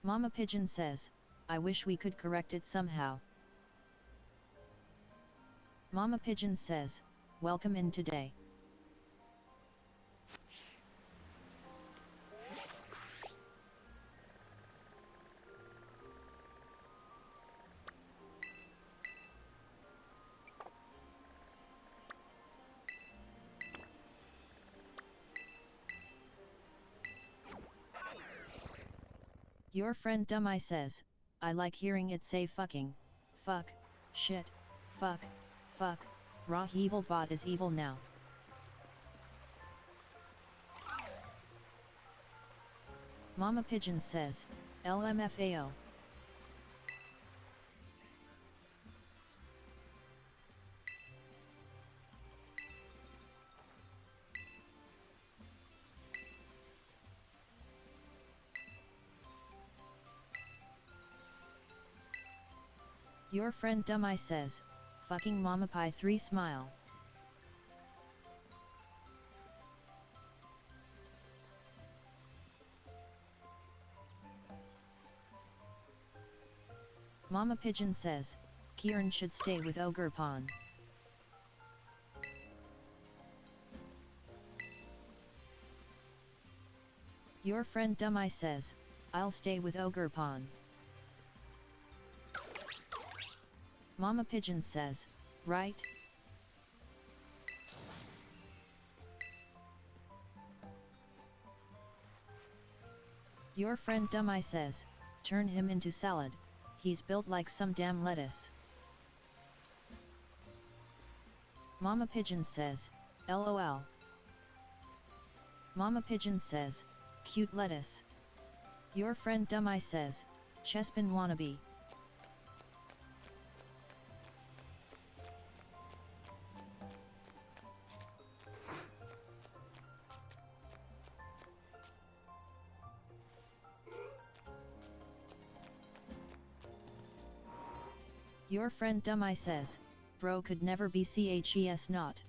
Speaker 2: Mama Pigeon says, I wish we could correct it somehow. Mama Pigeon says, welcome in today. Your friend Dummy says, I like hearing it say fucking, fuck, shit, fuck, raw evil bot is evil now. Mama Pigeon says, LMFAO. Your friend Dummy says, fucking Mama Pie 3 smile. Mama Pigeon says, Kieran should stay with Ogre Pawn. Your friend Dummy says, I'll stay with Ogre Pawn. Mama Pigeon says, right? Your friend Dummy says, turn him into salad, he's built like some damn lettuce. Mama Pigeon says, LOL. Mama Pigeon says, cute lettuce. Your friend Dummy says, Chespin wannabe. Your friend Dummy says, bro could never be CHES not.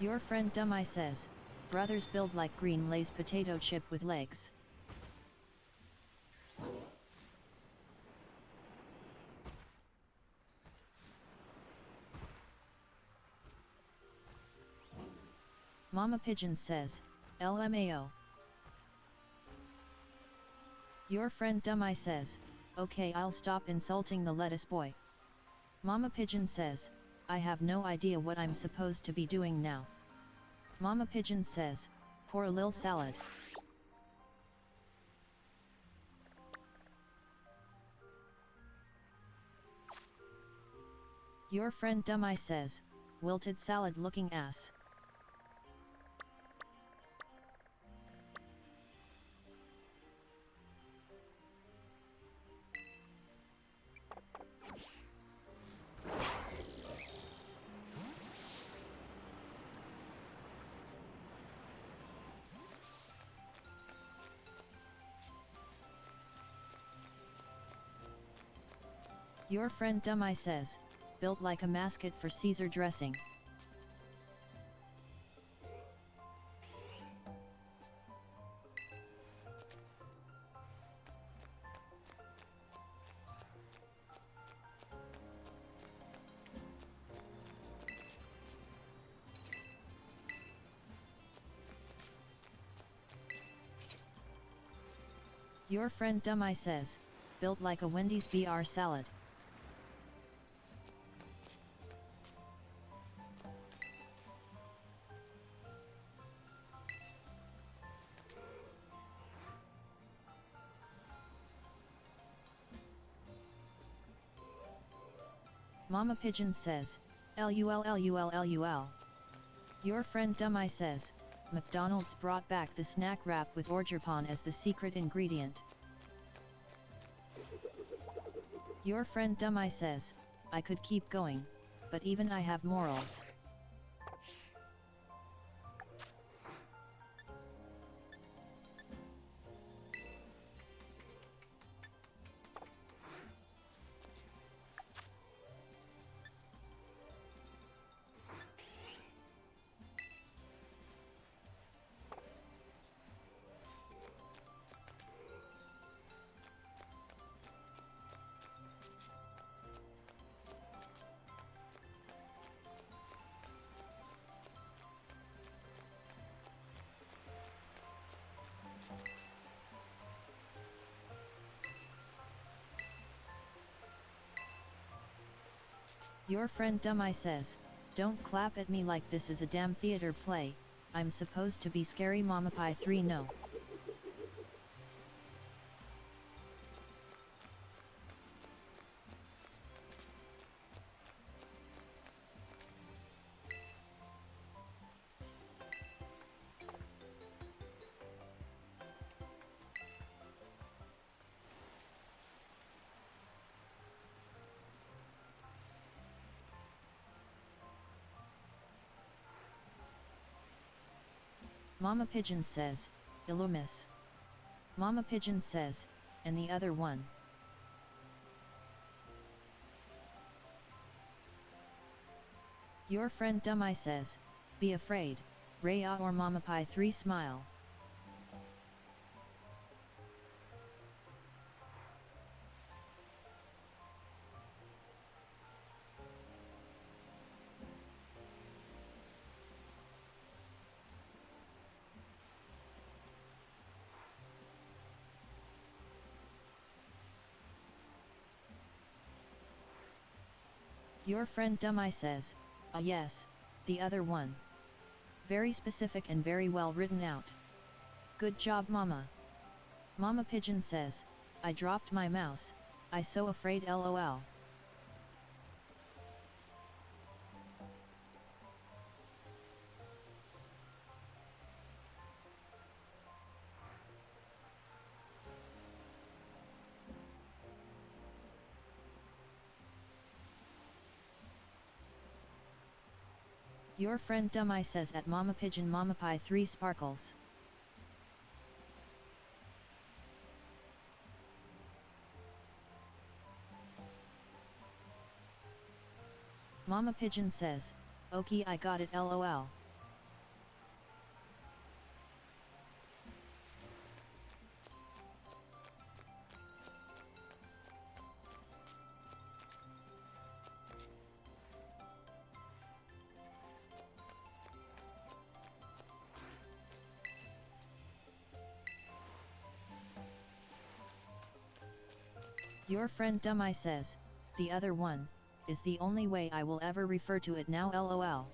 Speaker 2: Your friend Dummy says, brothers build like green Lay's potato chip with legs. Mama Pigeon says, LMAO. Your friend Dummy says, okay, I'll stop insulting the lettuce boy. Mama Pigeon says, I have no idea what I'm supposed to be doing now. Mama Pigeon says, pour a lil salad. Your friend Dummy says, wilted salad looking ass. Your friend Dummy says, built like a mascot for Caesar dressing. Your friend Dummy says, built like a Wendy's BR salad. Mama Pigeon says, LUL. Your friend Dummy says, McDonald's brought back the snack wrap with orgeron as the secret ingredient. Your friend Dummy says, I could keep going, but even I have morals. Your friend Dummy says, don't clap at me like this is a damn theater play, I'm supposed to be scary Mama Pie 3 no. Mama Pigeon says, Illumis. Mama Pigeon says, and the other one. Your friend Dummy says, be afraid, Raya or Mama Pie 3 smile. Your friend Dummy says, ah yes, the other one. Very specific and very well written out. Good job Mama. Mama Pigeon says, I dropped my mouse, I so afraid lol. Your friend Dummy says at Mama Pigeon Mama Pie 3 sparkles. Mama Pigeon says, okay I got it lol. Your friend Dummy says, the other one, is the only way I will ever refer to it now lol.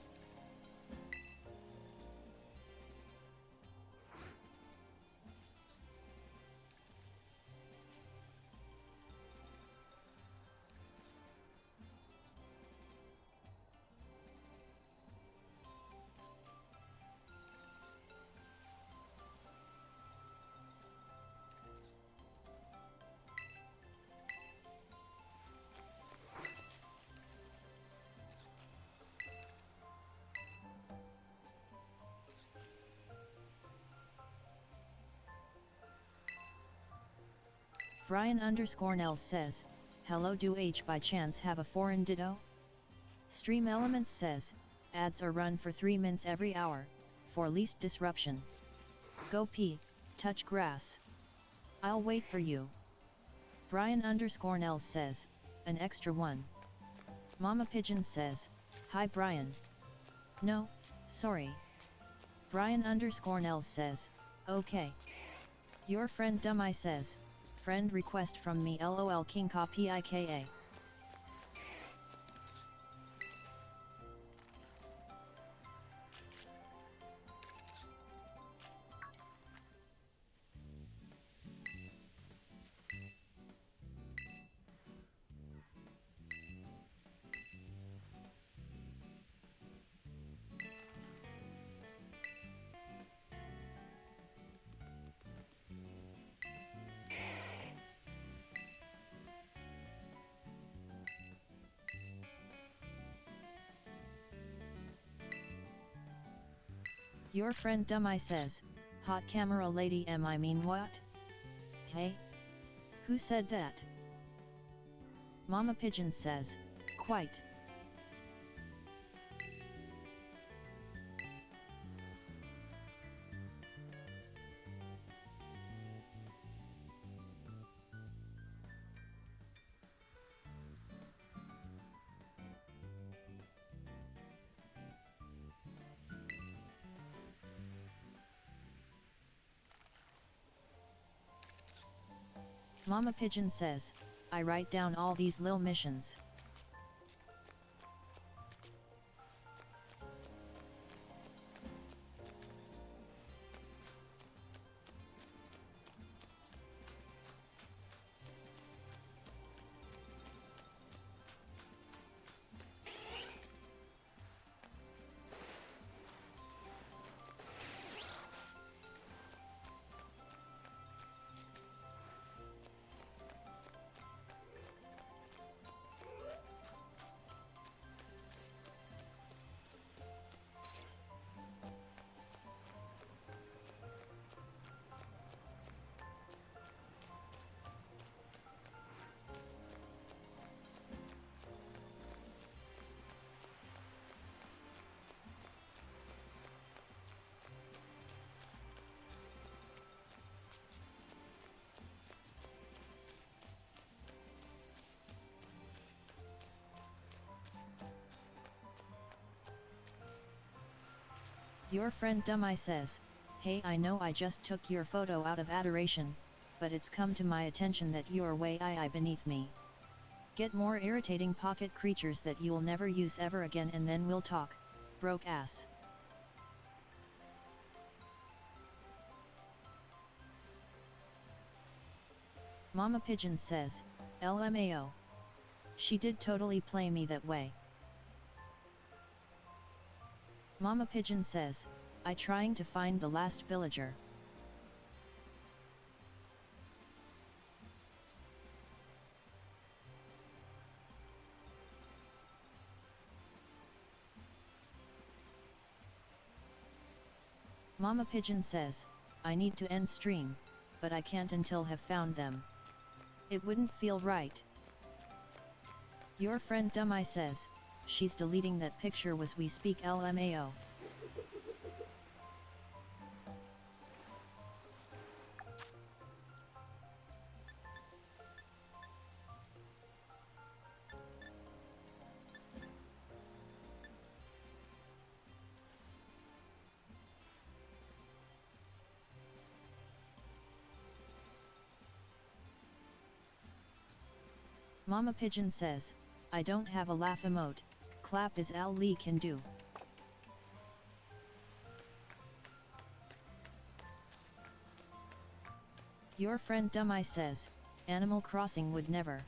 Speaker 2: Brian_Nels says, hello do H by chance have a foreign ditto? Stream Elements says, ads are run for 3 minutes every hour, for least disruption. Go pee, touch grass. I'll wait for you. Brian_Nels says, an extra one. Mama Pigeon says, hi Brian. No, sorry. Brian_Nels says, okay. Your friend Dummy says, friend request from me lol king pika. Your friend Dummy says, hot camera lady I mean what? Hey? Who said that? Mama Pigeon says, quite. Mama Pigeon says, I write down all these lil missions. Your friend Dummy says, hey I know I just took your photo out of adoration, but it's come to my attention that you're way beneath me. Get more irritating pocket creatures that you'll never use ever again and then we'll talk, broke ass. Mama Pigeon says, LMAO. She did totally play me that way. Mama Pigeon says, I trying to find the last villager. Mama Pigeon says, I need to end stream, but I can't until have found them. It wouldn't feel right. Your friend Dummy says, she's deleting that picture was we speak LMAO. Mama Pigeon says, I don't have a laugh emote, clap is all Lee can do. Your friend Dummy says, Animal Crossing would never.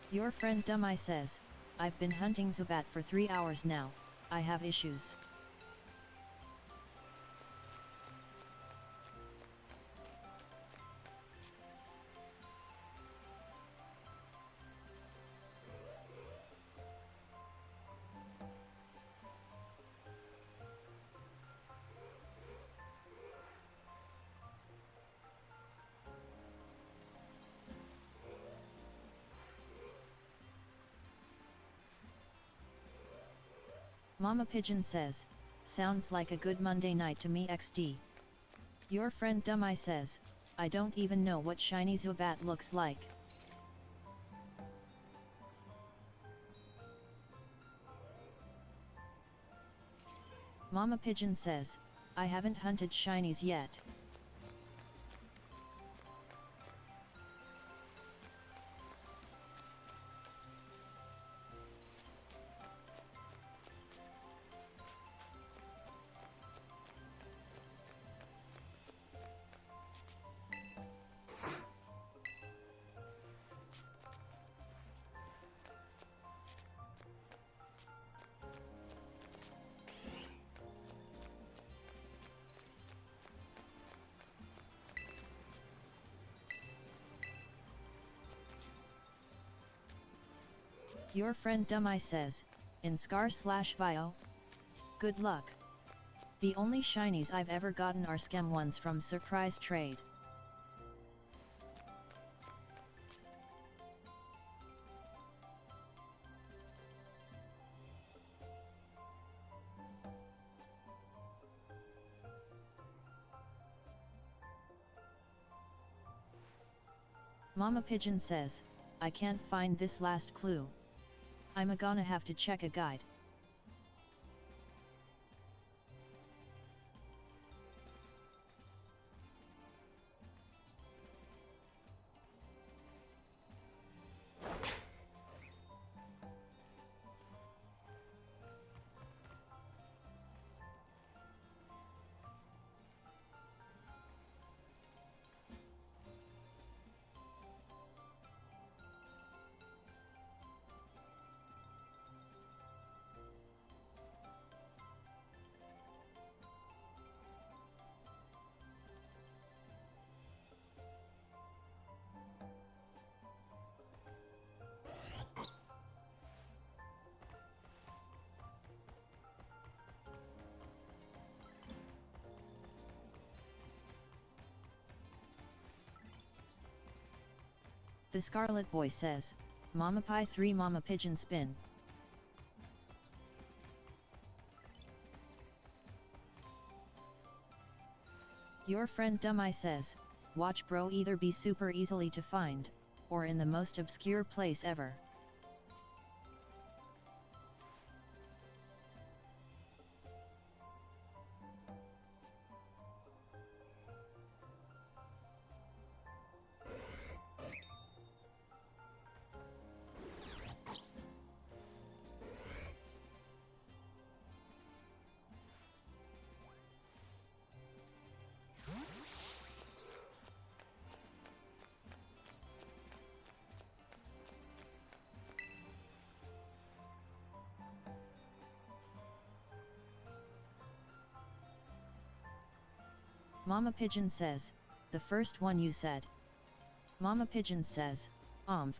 Speaker 2: Your friend Dummy says, I've been hunting Zubat for 3 hours now, I have issues. Mama Pigeon says, sounds like a good Monday night to me XD. Your friend Dumb Eye says, I don't even know what shiny Zubat looks like. Mama Pigeon says, I haven't hunted shinies yet. Your friend Dumb Eye says, in Scar/Vio? Good luck. The only shinies I've ever gotten are scam ones from Surprise Trade. Mama Pigeon says, I can't find this last clue. I'm gonna have to check a guide. The Scarlet Boy says, Mama Pie 3 Mama Pigeon Spin. Your friend Dumb Eye says, watch bro either be super easily to find, or in the most obscure place ever. Mama Pigeon says, the first one you said. Mama Pigeon says, Omf.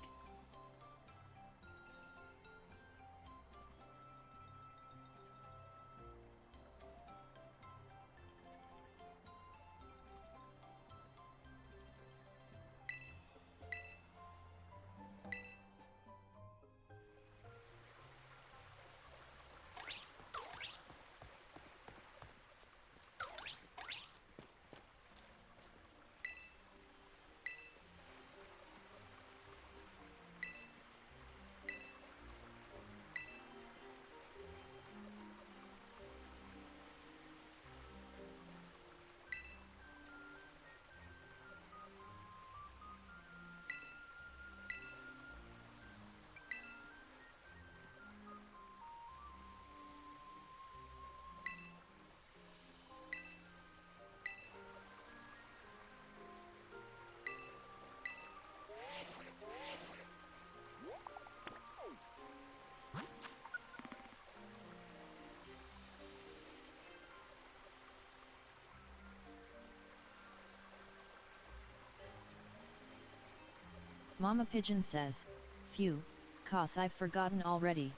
Speaker 2: Mama Pigeon says, phew, cos I've forgotten already.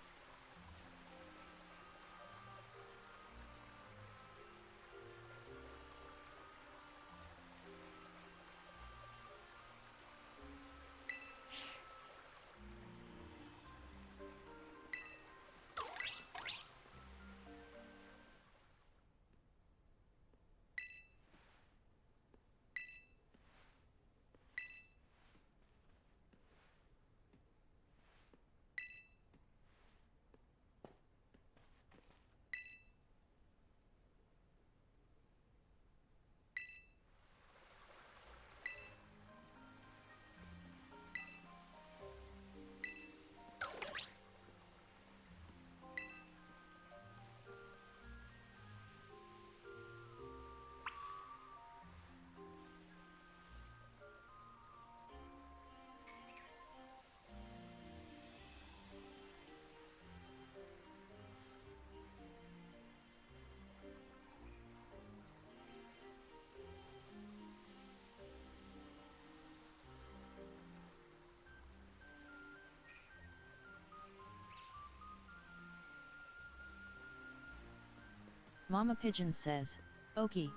Speaker 2: Mama Pigeon says, "Okay.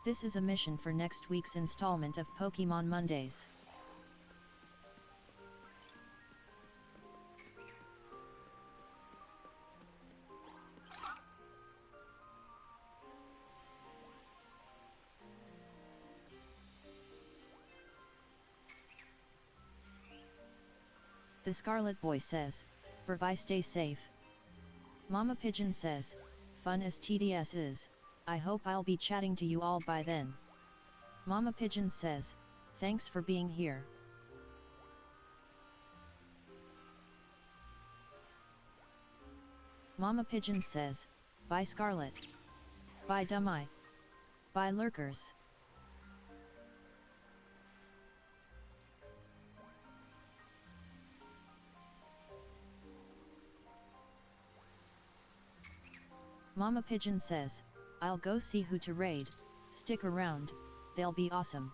Speaker 2: This is a mission for next week's installment of Pokemon Mondays." The Scarlet Boy says, "Bye, stay safe." Mama Pigeon says, "Fun as TDS is, I hope I'll be chatting to you all by then." Mama Pigeon says, "Thanks for being here." Mama Pigeon says, "Bye Scarlet. Bye Dummy. Bye Lurkers." Mama Pigeon says, "I'll go see who to raid, stick around, they'll be awesome."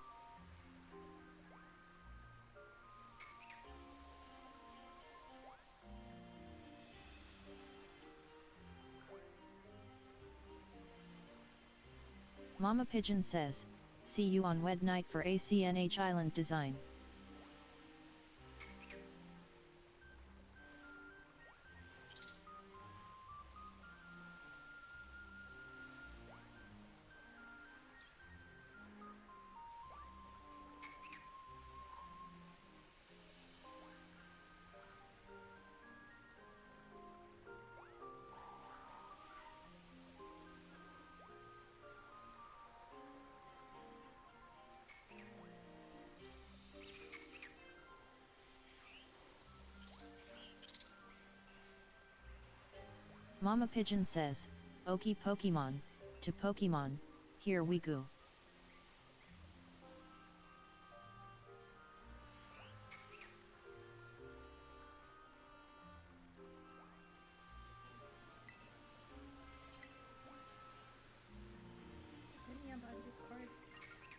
Speaker 2: Mama Pigeon says, "See you on Wed Night for ACNH Island Design." Mama Pigeon says, "Okie Pokemon, to Pokemon, here we go."
Speaker 3: Just hit me up on Discord.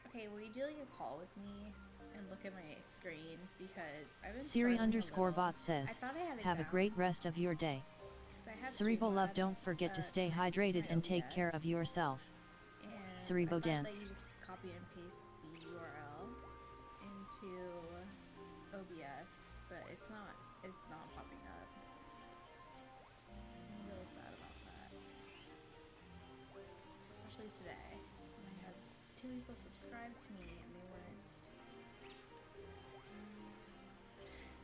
Speaker 3: Okay, will you do like a call with me and look at my screen, because I've been
Speaker 2: Siri
Speaker 3: struggling a
Speaker 2: underscore
Speaker 3: little.
Speaker 2: bot
Speaker 3: I
Speaker 2: says,
Speaker 3: thought I had it
Speaker 2: "Have a
Speaker 3: down,
Speaker 2: great rest of your day.
Speaker 3: 'cause I have
Speaker 2: Cerebro Love,
Speaker 3: Streamlabs
Speaker 2: don't forget to stay
Speaker 3: connected to
Speaker 2: hydrated
Speaker 3: my
Speaker 2: and take care of
Speaker 3: OBS,
Speaker 2: yourself."
Speaker 3: and I
Speaker 2: Cerebro
Speaker 3: thought that
Speaker 2: Dance.
Speaker 3: you just copy and paste the URL into OBS, but it's not popping up. So I'm really sad about that, especially today when I had 2 people subscribe to me and they weren't,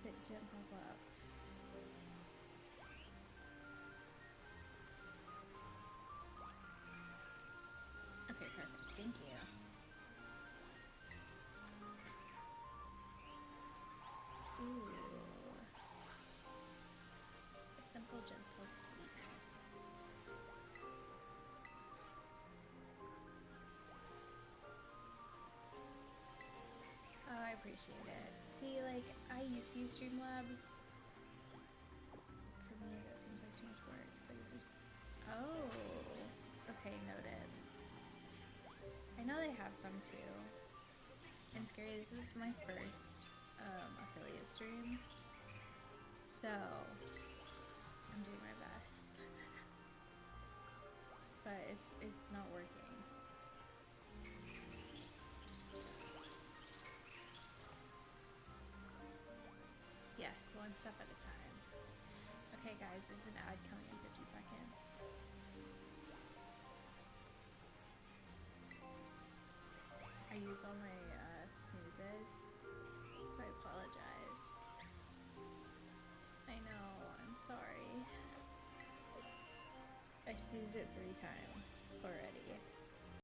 Speaker 3: that didn't pop up. Okay, perfect. Thank you. Ooh. A simple, gentle sweetness. Oh, I appreciate it. See, like, I used to use Streamlabs. For me, that seems like too much work, so I use. Oh. Okay, noted. I know they have some too. And Scary, this is my first affiliate stream, so I'm doing my best. But it's not working. Yes, one step at a time. Okay guys, there's an ad coming in 50 seconds. I use all my snoozes, so I apologize. I know, I'm sorry. I snoozed it 3 times already.